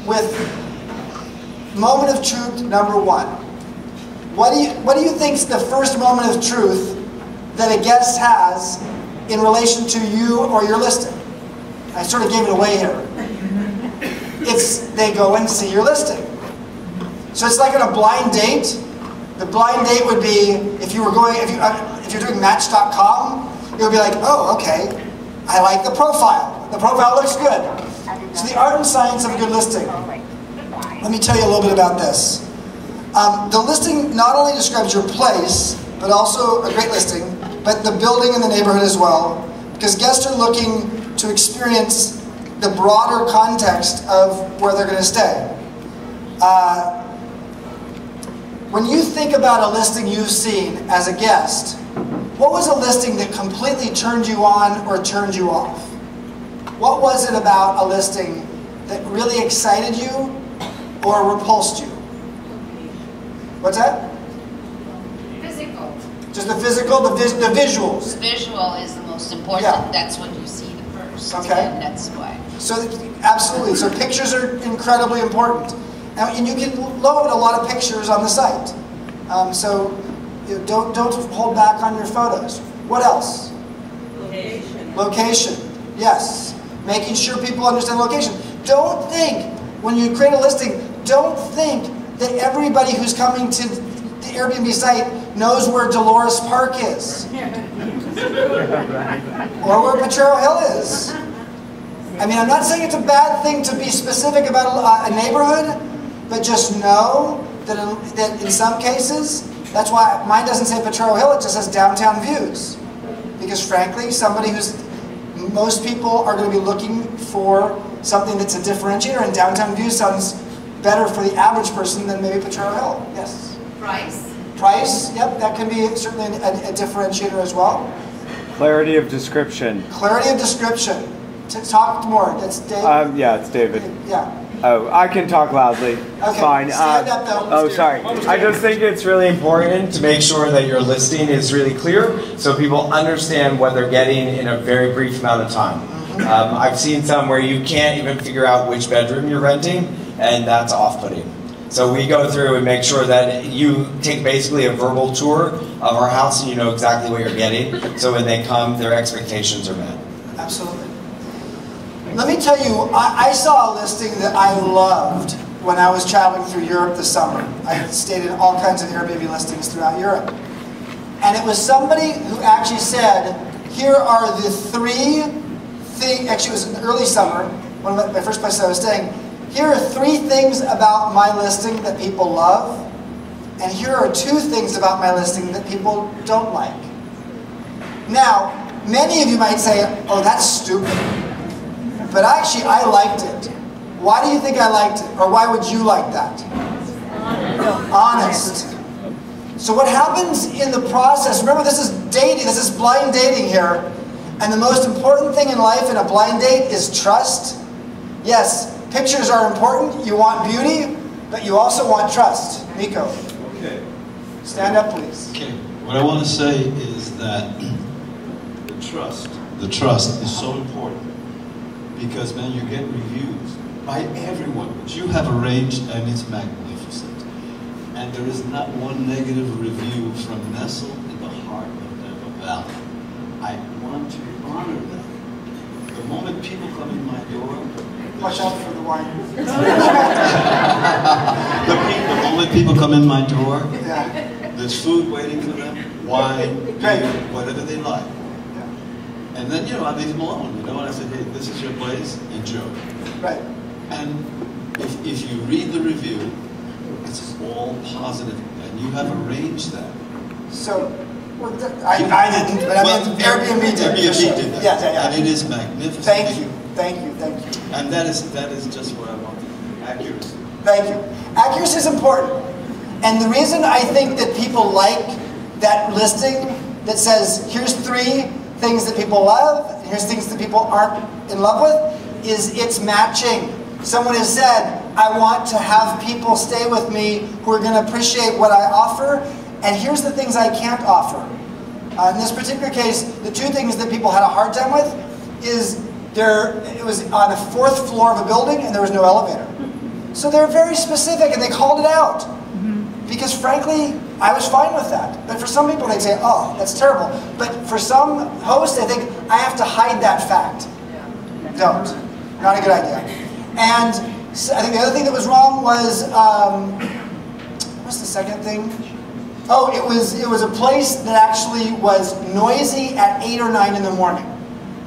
with moment of truth number 1. What do you think is the first moment of truth that a guest has in relation to you or your listing? I sort of gave it away here. It's they go and see your listing. So it's like on a blind date. The blind date would be if you're doing Match.com, it would be like, oh, okay, I like the profile. The profile looks good. So the art and science of a good listing. Let me tell you a little bit about this. The listing not only describes your place, but also a great listing, but the building and the neighborhood as well, because guests are looking to experience the broader context of where they're going to stay. When you think about a listing you've seen as a guest, what was a listing that completely turned you on or turned you off? What was it about a listing that really excited you or repulsed you? What's that? Physical. Just the physical, the visuals. The visual is the most important. Yeah. That's what you see the first. Okay. And that's why. So absolutely. So pictures are incredibly important, and you can load a lot of pictures on the site. So don't hold back on your photos. What else? Location. Location. Yes. Making sure people understand location. Don't think when you create a listing. Don't think that everybody who's coming to the Airbnb site knows where Dolores Park is. Or where Potrero Hill is. I mean, I'm not saying it's a bad thing to be specific about a neighborhood, but just know that in some cases, that's why mine doesn't say Potrero Hill, it just says downtown views. Because frankly, most people are going to be looking for something that's a differentiator, and downtown views sounds better for the average person than maybe Potrero Hill. Yes? Price. Price, yep, that can be certainly a differentiator as well. Clarity of description. Clarity of description. Talk more. That's Dave. Yeah, it's David. Yeah. Oh, I can talk loudly. It's Okay. fine. Stand up though. Oh, sorry. I just think it's really important to make sure that your listing is really clear so people understand what they're getting in a very brief amount of time. I've seen some where you can't even figure out which bedroom you're renting, and that's off-putting. So we go through and make sure that you take basically a verbal tour of our house and you know exactly what you're getting, so when they come, their expectations are met. Absolutely. Let me tell you, I saw a listing that I loved when I was traveling through Europe this summer. I stayed in all kinds of Airbnb listings throughout Europe. And it was somebody who actually said, here are the 3 things, actually it was in the early summer, one of my first places I was staying, here are 3 things about my listing that people love, and here are 2 things about my listing that people don't like. Now, many of you might say, oh, that's stupid. But actually, I liked it. Why do you think I liked it? Or why would you like that? Honest. So what happens in the process, remember this is dating, this is blind dating here, and the most important thing in life in a blind date is trust. Yes, pictures are important, you want beauty, but you also want trust. Nico. Okay. Stand up, please. Okay. What I want to say is that the trust is so important. Because, man, you get reviews by everyone, which you have arranged, and it's magnificent. And there is not one negative review from nestled in the heart of Napa Valley. I want to honor them. The moment people come in my door... Watch out for the wine. the moment people come in my door, there's food waiting for them, wine, beer, whatever they like. And then, I leave them alone, and I said, hey, this is your place, enjoy. Right. And if you read the review, it's all positive, and you have arranged that. So, well, I didn't, but I mean, Airbnb did. Airbnb did that. Yeah. And it is magnificent. Thank you. And that is just what I want. Accuracy. Thank you. Accuracy is important. And the reason I think that people like that listing that says, here's 3 things that people love, and here's things that people aren't in love with, is it's matching. Someone has said, I want to have people stay with me who are going to appreciate what I offer, and here's the things I can't offer. In this particular case, the 2 things that people had a hard time with is it was on the 4th floor of a building and there was no elevator. So they're very specific and they called it out. Because frankly, I was fine with that. But for some people, they'd say, oh, that's terrible. But for some hosts, they think, I have to hide that fact. Don't. Not a good idea. And I think the other thing that was wrong was, what's the second thing? Oh, it was a place that actually was noisy at 8 or 9 in the morning.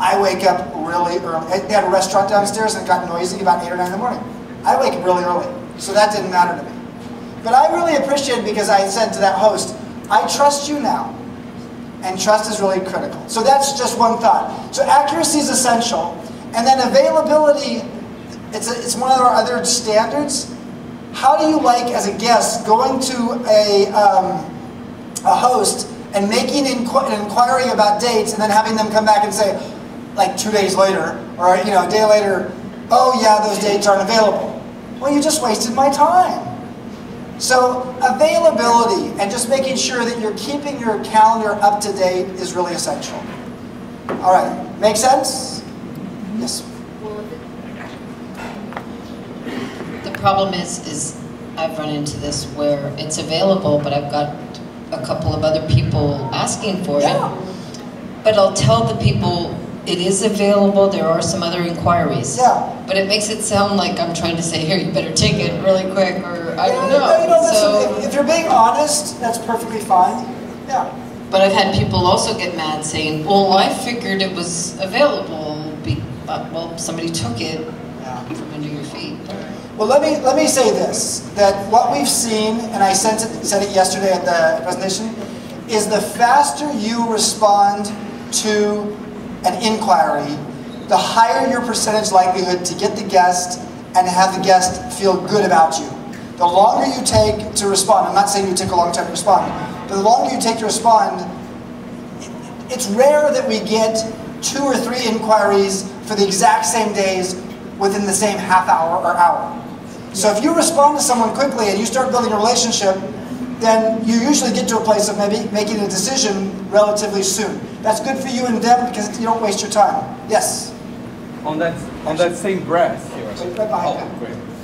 I wake up really early. They had a restaurant downstairs and it got noisy about 8 or 9 in the morning. I wake up really early, so that didn't matter to me. But I really appreciate it because I said to that host, I trust you now. And trust is really critical. So that's just one thought. So accuracy is essential. And then availability, it's one of our other standards. How do you like, as a guest, going to a host and making an inquiry about dates and then having them come back and say, like 2 days later, or a day later, oh yeah, those dates aren't available. Well, you just wasted my time. So availability and just making sure that you're keeping your calendar up to date is really essential. All right, make sense? Yes. The problem is I've run into this where it's available, but I've got a couple of other people asking for it. But I'll tell the people it is available, there are some other inquiries. Yeah. But it makes it sound like I'm trying to say, here, you better take it really quick, or I don't know. Listen, if you're being honest, that's perfectly fine. Yeah. But I've had people also get mad saying, well, I figured it was available, but well, somebody took it from under your feet. Well, let me say this, that what we've seen, and I said it yesterday at the presentation, is the faster you respond to an inquiry, the higher your percentage likelihood to get the guest and have the guest feel good about you. The longer you take to respond, I'm not saying you take a long time to respond, but the longer you take to respond, it's rare that we get 2 or 3 inquiries for the exact same days within the same half hour or hour. So if you respond to someone quickly and you start building a relationship, then you usually get to a place of maybe making a decision relatively soon. That's good for you and them because you don't waste your time. Yes? On that same breath,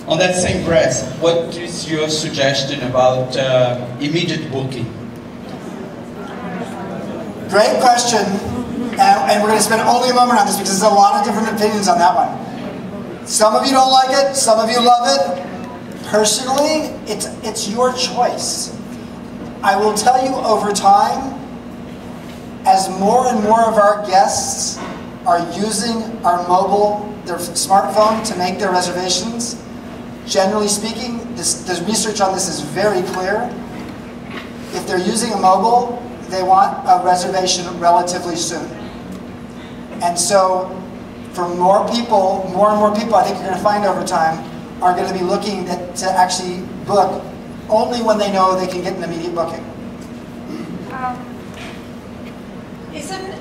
on that same breath, what is your suggestion about immediate booking? Great question, and we're going to spend only a moment on this because there's a lot of different opinions on that one. Some of you don't like it, some of you love it. Personally, it's your choice. I will tell you over time, as more and more of our guests are using our mobile, their smartphone to make their reservations, generally speaking, the research on this is very clear. If they're using a mobile, they want a reservation relatively soon. And so, for more and more people, I think you're going to find over time, are going to be looking to actually book only when they know they can get an immediate booking.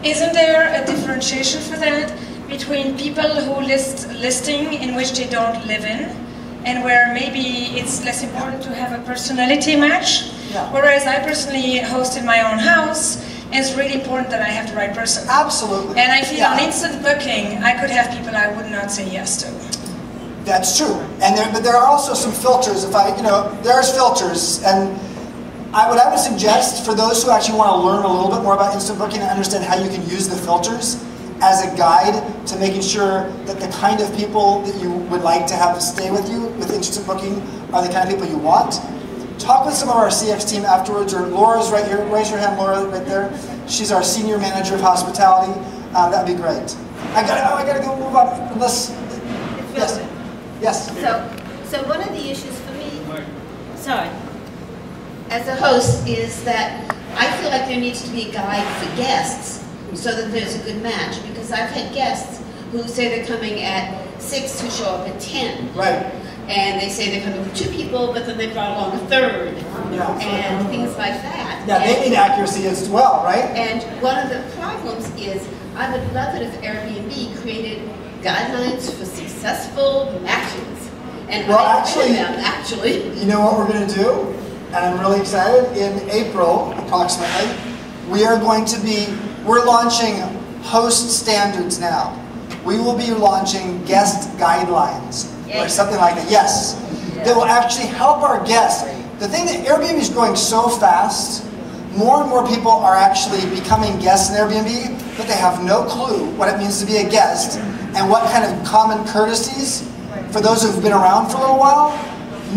Isn't there a differentiation for that between people who listing in which they don't live in, and where maybe it's less important to have a personality match? Yeah. Whereas I personally host in my own house, and it's really important that I have the right person. Absolutely. And I feel on instant booking, I could have people I would not say yes to. That's true. But there are also some filters. There's filters, and what I would suggest for those who actually want to learn a little bit more about instant booking and understand how you can use the filters as a guide to making sure that the kind of people that you would like to have stay with you with instant booking are the kind of people you want. Talk with some of our CX team afterwards, or Laura's right here. Raise your hand, Laura, right there. She's our senior manager of hospitality. That'd be great. I gotta go move on. Unless, yes. So one of the issues for me, as a host, is that I feel like there needs to be a guide for guests so that there's a good match. Because I've had guests who say they're coming at 6 to show up at 10. Right. and they say they're coming with 2 people, but then they brought along a 3rd, and things like that. Yeah, they need accuracy as well, right? And one of the problems is, I would love it if Airbnb created guidelines for successful matches. And well, actually, you know what we're going to do? And I'm really excited. In April, approximately, we're launching host standards now. We will be launching guest guidelines, or something like that. Yes. That will actually help our guests. The thing that Airbnb is growing so fast, more and more people are actually becoming guests in Airbnb, but they have no clue what it means to be a guest and what kind of common courtesies, for those who've been around for a little while,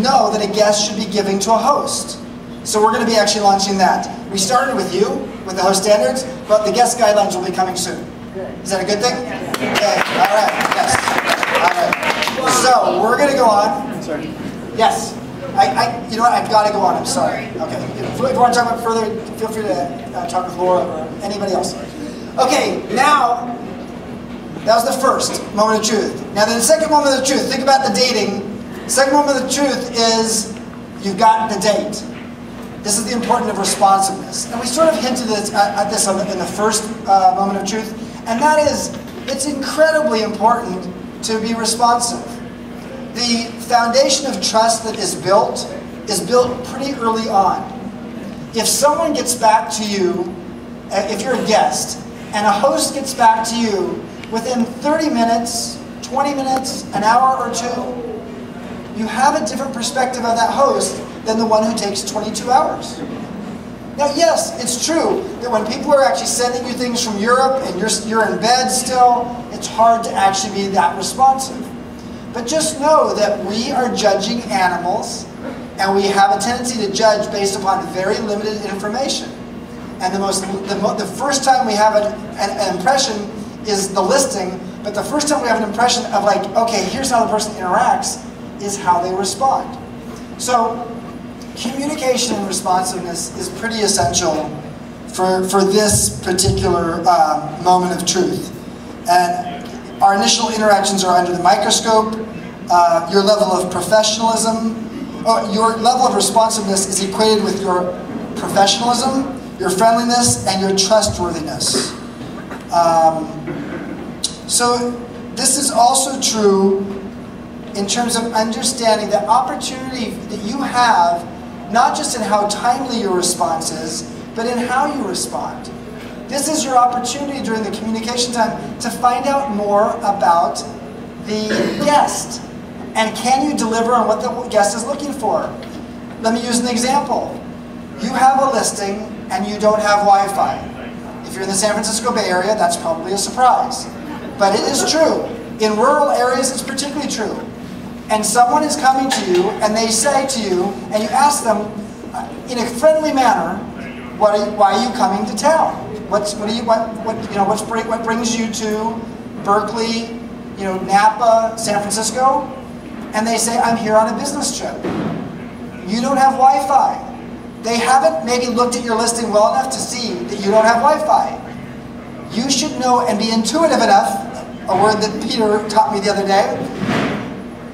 know that a guest should be giving to a host. So we're going to be actually launching that. We started with you, with the host standards, but the guest guidelines will be coming soon. Is that a good thing? Okay, all right, yes. All right. So we're going to go on. Sorry. Yes. You know what, I've got to go on, I'm sorry. Okay, if you want to talk about further, feel free to talk with Laura or anybody else. Okay, now, that was the first moment of truth. Now the second moment of truth, think about the dating. The second moment of truth is, you've got the date. This is the importance of responsiveness. And we sort of hinted at this in the first moment of truth, and that is, it's incredibly important to be responsive. The foundation of trust that is built pretty early on. If someone gets back to you, if you're a guest, and a host gets back to you within 30 minutes, 20 minutes, an hour or 2, you have a different perspective of that host than the one who takes 22 hours. Now yes, it's true that when people are actually sending you things from Europe and you're in bed still, it's hard to actually be that responsive. But just know that we are judging animals, and we have a tendency to judge based upon very limited information. And the first time we have an impression is the listing, but the first time we have an impression of like, okay, here's how the person interacts, is how they respond. So communication and responsiveness is pretty essential for this particular moment of truth. And our initial interactions are under the microscope. Your level of professionalism, your level of responsiveness is equated with your professionalism, your friendliness, and your trustworthiness. So this is also true in terms of understanding the opportunity that you have, not just in how timely your response is, but in how you respond. This is your opportunity during the communication time to find out more about the guest. And can you deliver on what the guest is looking for? Let me use an example. You have a listing and you don't have Wi-Fi. If you're in the San Francisco Bay Area, that's probably a surprise. But it is true. In rural areas, it's particularly true. And someone is coming to you and they say to you, and you ask them in a friendly manner, why are you coming to town? What brings you to Berkeley, Napa, San Francisco? And they say, I'm here on a business trip. You don't have Wi-Fi. They haven't maybe looked at your listing well enough to see that you don't have Wi-Fi. You should know and be intuitive enough, a word that Peter taught me the other day.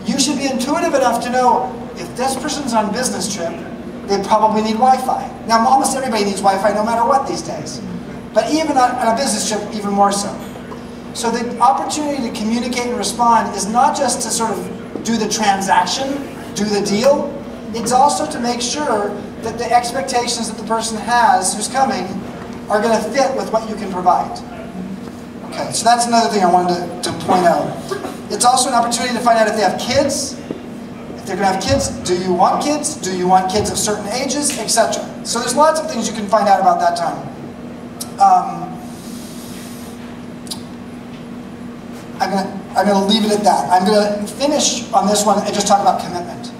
You should be intuitive enough to know if this person's on a business trip, they probably need Wi-Fi. Now, almost everybody needs Wi-Fi no matter what these days. But even on a business trip, even more so. So the opportunity to communicate and respond is not just to sort of do the transaction, do the deal. It's also to make sure that the expectations that the person has who's coming are going to fit with what you can provide. Okay, so that's another thing I wanted to point out. It's also an opportunity to find out if they have kids. If they're going to have kids, do you want kids? Do you want kids of certain ages, etc. So there's lots of things you can find out about that time. I'm going to leave it at that. I'm going to finish on this one and just talk about commitment.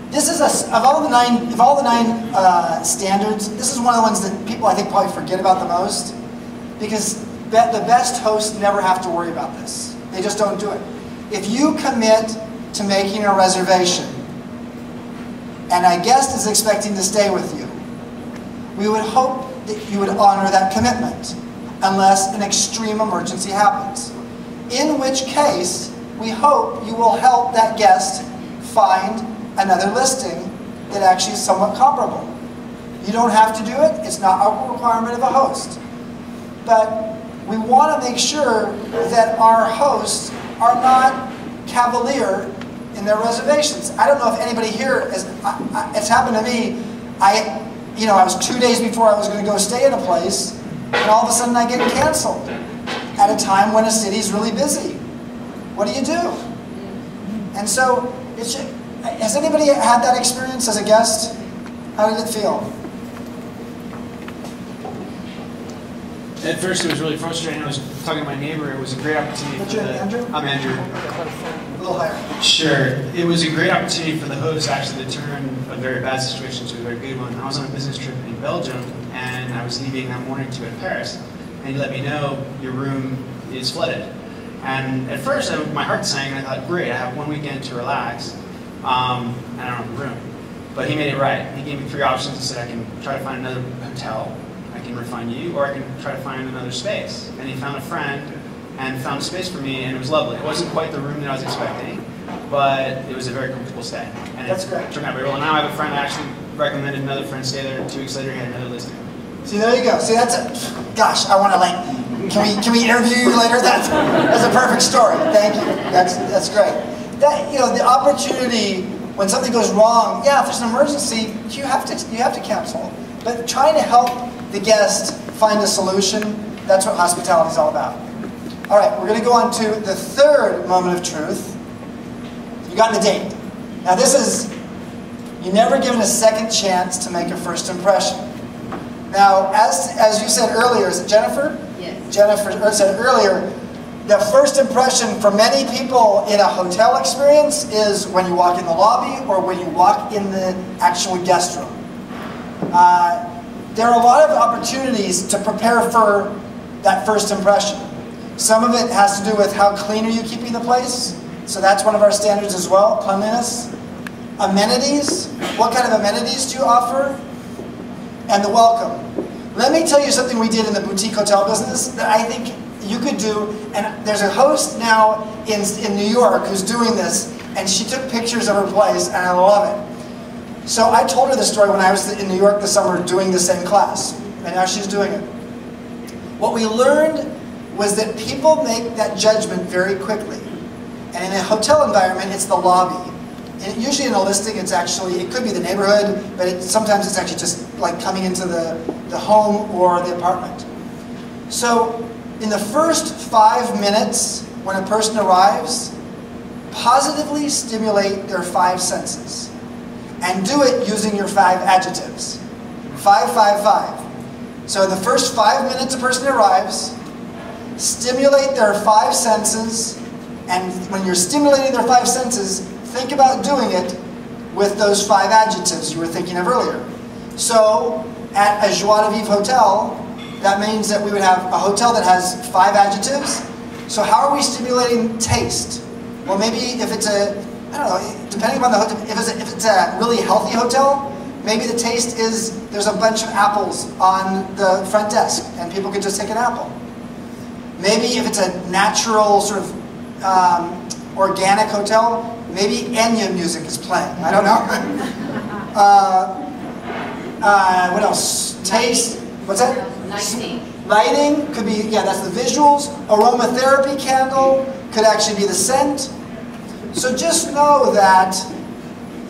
This is of all the nine standards, this is one of the ones that people I think probably forget about the most, because the best hosts never have to worry about this. They just don't do it. If you commit to making a reservation, and a guest is expecting to stay with you, we would hope that you would honor that commitment, unless an extreme emergency happens. In which case, we hope you will help that guest find another listing that actually is somewhat comparable. You don't have to do it. It's not a requirement of a host. But we want to make sure that our hosts are not cavalier in their reservations. I don't know if anybody here, it's happened to me. I was 2 days before I was going to go stay in a place, and all of a sudden I get canceled at a time when a city's really busy. What do you do? And so, has anybody had that experience as a guest? How did it feel? At first, it was really frustrating. I was talking to my neighbor. It was a great opportunity. What's your name, Andrew? I'm Andrew. A little higher. Sure. It was a great opportunity for the host actually to turn a very bad situation to a very good one. I was on a business trip in Belgium, and I was leaving that morning to Paris. And he let me know your room is flooded. And at first, my heart sank, and I thought, great, I have 1 weekend to relax, and I don't have a room. But he made it right. He gave me 3 options. He said, I can try to find another hotel, I can refund you, or I can try to find another space. And he found a friend and found a space for me, and it was lovely. It wasn't quite the room that I was expecting, but it was a very comfortable stay. And That's great. It turned out very well. Now I have a friend that actually recommended another friend stay there, and 2 weeks later he had another listing. See, there you go. See, that's gosh, I want to can we interview you later? That's a perfect story. Thank you. That's great. The opportunity when something goes wrong, yeah, if there's an emergency, you have to cancel. But trying to help the guest find a solution, that's what hospitality is all about. All right, we're going to go on to the third moment of truth. You got the date. Now this is, you're never given a second chance to make a first impression. Now, as you said earlier, is it Jennifer? Yes. Jennifer said earlier, the first impression for many people in a hotel experience is when you walk in the lobby or when you walk in the actual guest room. There are a lot of opportunities to prepare for that first impression. Some of it has to do with how clean are you keeping the place. So that's one of our standards as well, cleanliness. Amenities, what kind of amenities do you offer? And the welcome. Let me tell you something we did in the boutique hotel business that I think you could do. And there's a host now in New York who's doing this, and she took pictures of her place, and I love it. So I told her this story when I was in New York this summer doing the same class, and now she's doing it. What we learned was that people make that judgment very quickly. And in a hotel environment, it's the lobby. And usually in a listing, it's actually, it could be the neighborhood, but sometimes it's actually just like coming into the home or the apartment. So in the first 5 minutes, when a person arrives, positively stimulate their 5 senses. And do it using your 5 adjectives. 5, 5, 5. So in the first 5 minutes a person arrives, stimulate their 5 senses, and when you're stimulating their 5 senses, think about doing it with those 5 adjectives you were thinking of earlier. So, at a Joie de Vivre hotel, that means that we would have a hotel that has 5 adjectives. So how are we stimulating taste? Well, maybe if it's a, I don't know, depending on the hotel, if it's a really healthy hotel, maybe the taste is there's a bunch of apples on the front desk and people could just take an apple. Maybe if it's a natural sort of organic hotel, maybe Enya music is playing. I don't know. What else? Taste. What's that? Lighting. Lighting could be, yeah, that's the visuals. Aromatherapy candle could actually be the scent. So just know that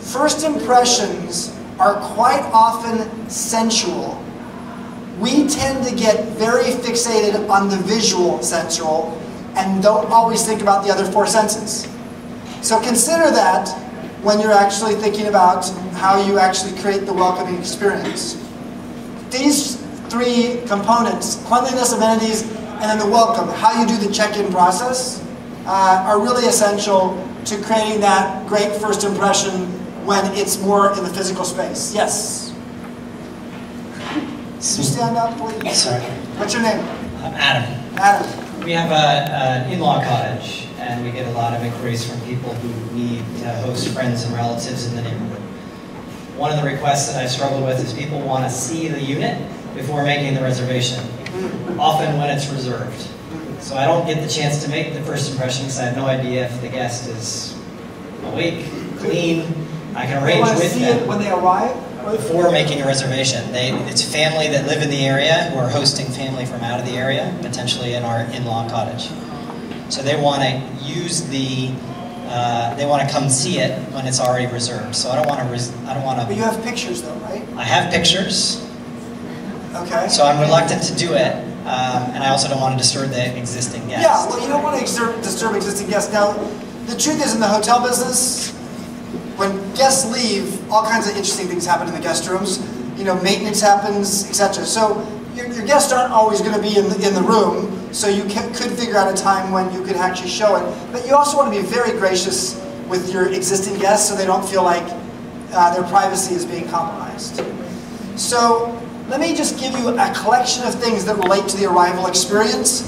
first impressions are quite often sensual. We tend to get very fixated on the visual sensual and don't always think about the other 4 senses. So consider that when you're actually thinking about how you actually create the welcoming experience. These 3 components, cleanliness, amenities, and then the welcome, how you do the check-in process, are really essential to creating that great first impression when it's more in the physical space. Yes? Can you stand up, please? Sorry. What's your name? I'm Adam. Adam. We have an in-law cottage, and we get a lot of inquiries from people who need to host friends and relatives in the neighborhood. One of the requests that I've struggled with is people want to see the unit before making the reservation, often when it's reserved. So I don't get the chance to make the first impression because I have no idea if the guest is awake, clean. I can arrange with them. When they arrive? Before making a reservation. It's family that live in the area who are hosting family from out of the area, potentially in our in-law cottage. So they want to use they want to come see it when it's already reserved. So I don't want to. But you have pictures though, right? I have pictures. Okay. So I'm reluctant to do it, and I also don't want to disturb the existing guests. Yeah, well, you don't want to disturb existing guests. Now, the truth is, in the hotel business, when guests leave, all kinds of interesting things happen in the guest rooms. You know, maintenance happens, etc. So your guests aren't always going to be in the room. So you could figure out a time when you could actually show it. But you also want to be very gracious with your existing guests so they don't feel like their privacy is being compromised. So let me just give you a collection of things that relate to the arrival experience.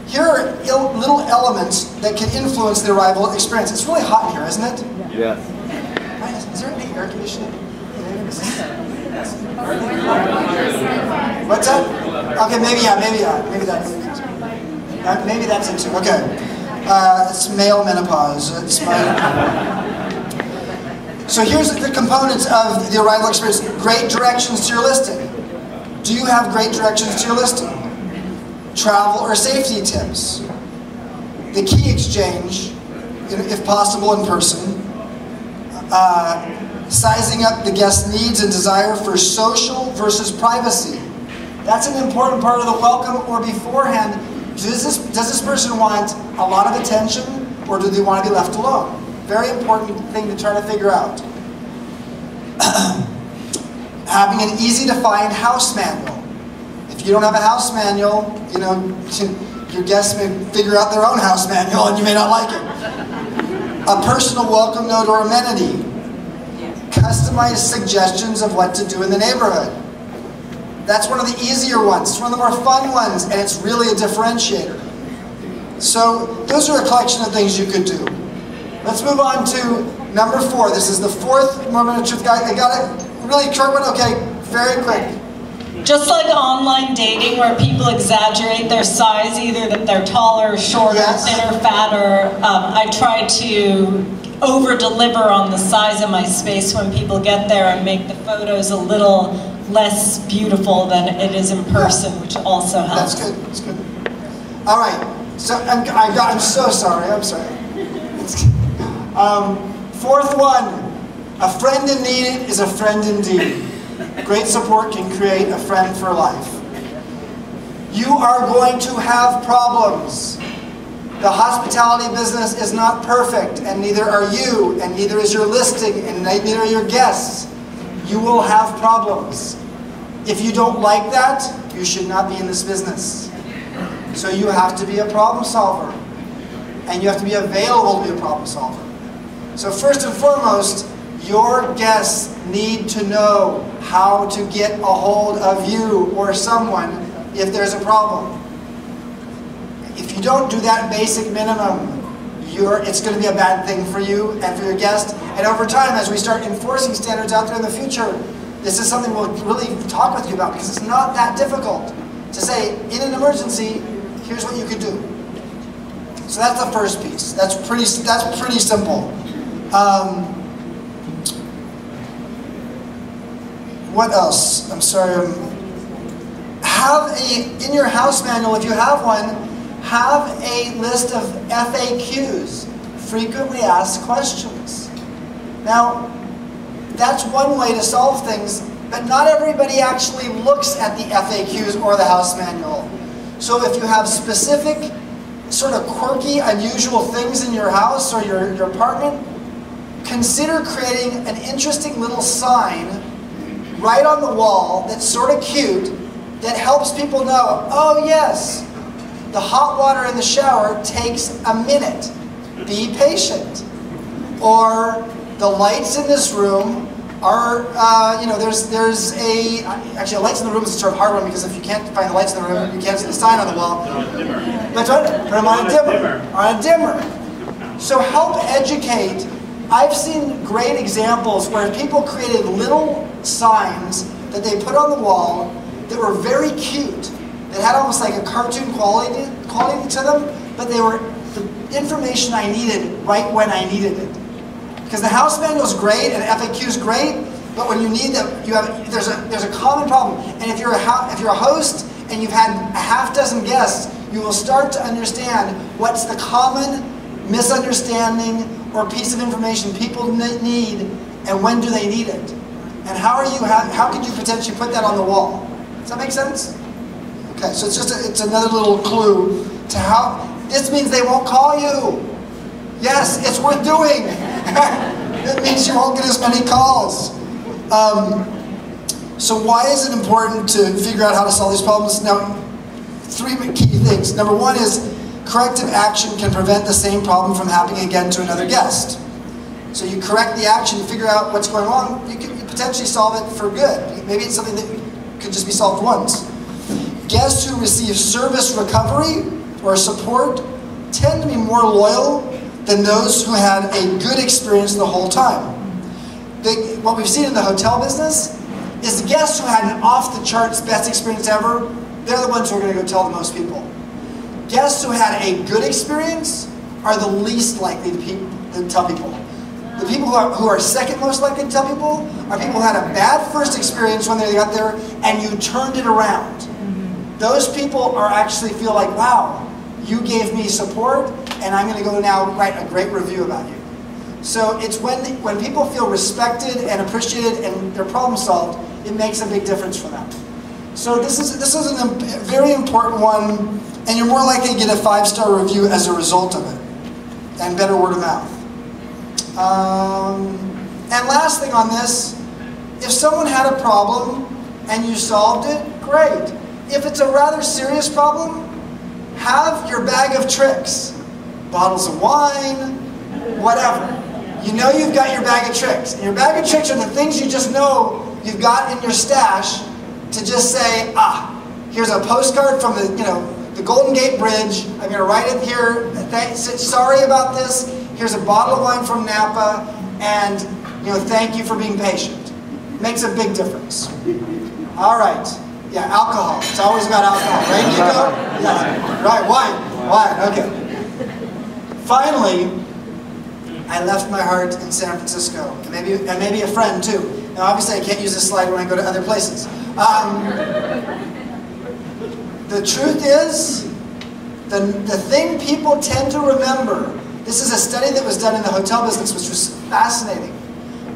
Here are little elements that can influence the arrival experience. It's really hot in here, isn't it? Yes. Is there any air conditioning? What's that? Okay, maybe that's it too. Okay, it's male menopause. So here's the components of the arrival experience. Great directions to your listing. Do you have great directions to your listing? Travel or safety tips. The key exchange, if possible in person. Sizing up the guest's needs and desire for social versus privacy. That's an important part of the welcome or beforehand. Does this person want a lot of attention or do they want to be left alone? Very important thing to try to figure out. Having an easy to find house manual. If you don't have a house manual, your guests may figure out their own house manual and you may not like it. A personal welcome note or amenity. Customized suggestions of what to do in the neighborhood. That's one of the easier ones. It's one of the more fun ones, and it's really a differentiator. So those are a collection of things you could do. Let's move on to number 4. This is the 4th moment of truth. I got it really short one. Okay, very quick. Just like online dating where people exaggerate their size, either that they're taller, shorter, thinner, fatter, I try to over-deliver on the size of my space when people get there and make the photos a little less beautiful than it is in person, which also helps. That's good, that's good. All right, so I'm so sorry, I'm sorry. 4th one, a friend in need is a friend indeed. Great support can create a friend for life. You are going to have problems. The hospitality business is not perfect, and neither are you, and neither is your listing, and neither are your guests. You will have problems. If you don't like that, you should not be in this business. So you have to be a problem solver, and you have to be available to be a problem solver. So first and foremost, your guests need to know how to get a hold of you or someone if there's a problem. If you don't do that basic minimum, it's going to be a bad thing for you and for your guest. And over time, as we start enforcing standards out there in the future, this is something we'll really talk with you about because it's not that difficult to say, in an emergency, here's what you could do. So that's the first piece. That's pretty simple. What else? I'm sorry. In your house manual, if you have one, have a list of FAQs, frequently asked questions. Now, that's one way to solve things, but not everybody actually looks at the FAQs or the house manual. So if you have specific, sort of quirky, unusual things in your house or your apartment, consider creating an interesting little sign right on the wall that's sort of cute that helps people know, oh yes, the hot water in the shower takes a minute. Be patient. Or the lights in this room are, actually lights in the room is a sort of hard one because if you can't find the lights in the room, you can't see the sign on the wall. But put them on a dimmer. So help educate. I've seen great examples where people created little signs that they put on the wall that were very cute, that had almost like a cartoon quality to them, but they were the information I needed right when I needed it. Because the house manual is great and FAQ is great, but when you need them, there's a common problem. And if you're a host and you've had a half dozen guests, you will start to understand what's the common misunderstanding or piece of information people need, and when do they need it, and how could you potentially put that on the wall? Does that make sense? Okay, so it's another little clue to how this means they won't call you. Yes, it's worth doing. It means you won't get as many calls. So why is it important to figure out how to solve these problems? Now, 3 key things. Number 1 is corrective action can prevent the same problem from happening again to another guest. So you correct the action, figure out what's going on, you can potentially solve it for good. Maybe it's something that could just be solved once. Guests who receive service recovery or support tend to be more loyal than those who had a good experience the whole time. What we've seen in the hotel business is the guests who had an off-the-charts best experience ever, they're the ones who are going to go tell the most people. Guests who had a good experience are the least likely to tell people. The people who are second most likely to tell people are people who had a bad first experience when they got there and you turned it around. Those people actually feel like, wow, you gave me support and I'm going to go now write a great review about you. So it's when people feel respected and appreciated and their problem solved, it makes a big difference for them. So this is a very important one, and you're more likely to get a 5-star review as a result of it, and better word of mouth. And last thing on this, if someone had a problem and you solved it, great. If it's a rather serious problem, have your bag of tricks. Bottles of wine, whatever. You know you've got your bag of tricks. And your bag of tricks are the things you just know you've got in your stash to just say, here's a postcard from the Golden Gate Bridge. I'm going to write it here. Sorry about this. Here's a bottle of wine from Napa, and thank you for being patient. Makes a big difference. All right. Yeah, alcohol. It's always about alcohol, right, Nico? Yes. Right, wine. Okay. Finally, I left my heart in San Francisco, and maybe a friend too. Now, obviously, I can't use this slide when I go to other places. The truth is, the thing people tend to remember. This is a study that was done in the hotel business, which was fascinating.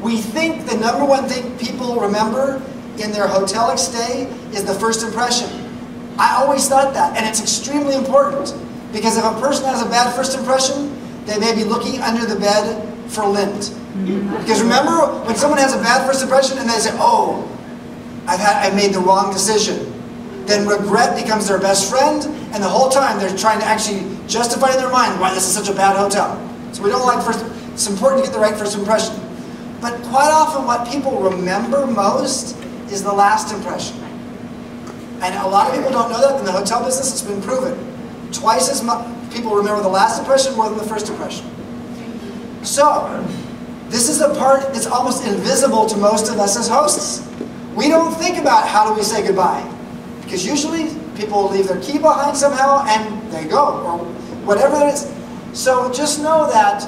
We think the number one thing people remember in their hotel stay is the first impression. I always thought that, and it's extremely important, because if a person has a bad first impression, they may be looking under the bed for lint. Because remember, when someone has a bad first impression and they say, oh, I've made the wrong decision, then regret becomes their best friend, and the whole time they're trying to actually justify in their mind why this is such a bad hotel. So we don't like it's important to get the right first impression. But quite often what people remember most is the last impression. And a lot of people don't know that. In the hotel business, it's been proven. Twice as much people remember the last impression more than the first impression. So, this is a part that's almost invisible to most of us as hosts. We don't think about how do we say goodbye. Because usually, people leave their key behind somehow and they go, or whatever it is. So just know that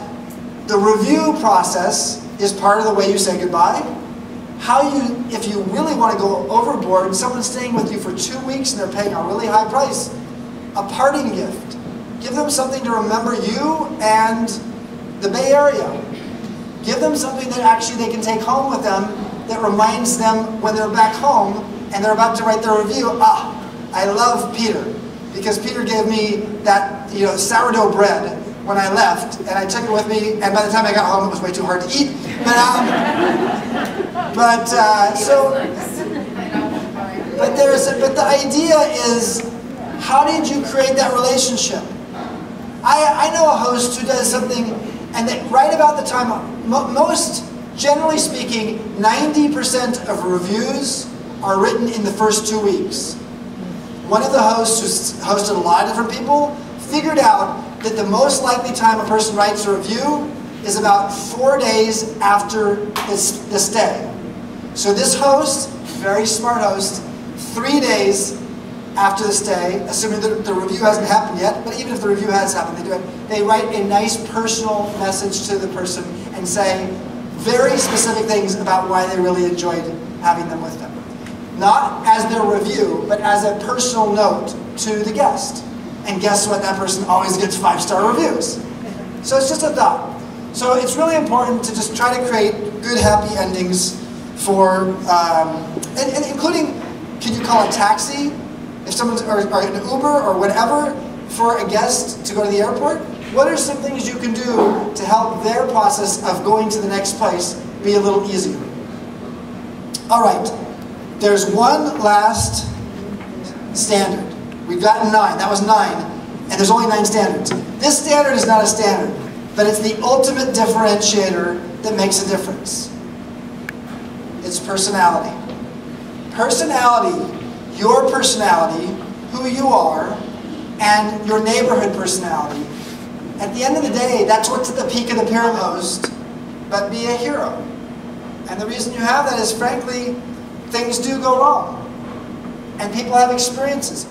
the review process is part of the way you say goodbye. If you really want to go overboard, someone's staying with you for 2 weeks and they're paying a really high price, a parting gift. Give them something to remember you and the Bay Area. Give them something that actually they can take home with them that reminds them when they're back home and they're about to write their review, I love Peter, because Peter gave me that sourdough bread when I left, and I took it with me, and by the time I got home it was way too hard to eat. But the idea is, how did you create that relationship? I know a host who does something, and that right about the time, most, generally speaking, 90% of reviews are written in the first 2 weeks. One of the hosts, who's hosted a lot of different people, figured out that the most likely time a person writes a review is about 4 days after the stay. So this host, very smart host, 3 days after the stay, assuming that the review hasn't happened yet, but even if the review has happened, they write a nice personal message to the person and say very specific things about why they really enjoyed having them with them. Not as their review, but as a personal note to the guest. And guess what? That person always gets 5-star reviews. So it's just a thought. So it's really important to just try to create good, happy endings for, and including, can you call a taxi? If someone's, or an Uber or whatever, for a guest to go to the airport? What are some things you can do to help their process of going to the next place be a little easier? All right, there's one last standard. We've gotten 9, that was 9, and there's only 9 standards. This standard is not a standard, but it's the ultimate differentiator that makes a difference. It's personality. Personality, your personality, who you are, and your neighborhood personality. At the end of the day, that's what's at the peak of the pyramid most, but be a hero. And the reason you have that is, frankly, things do go wrong. And people have experiences.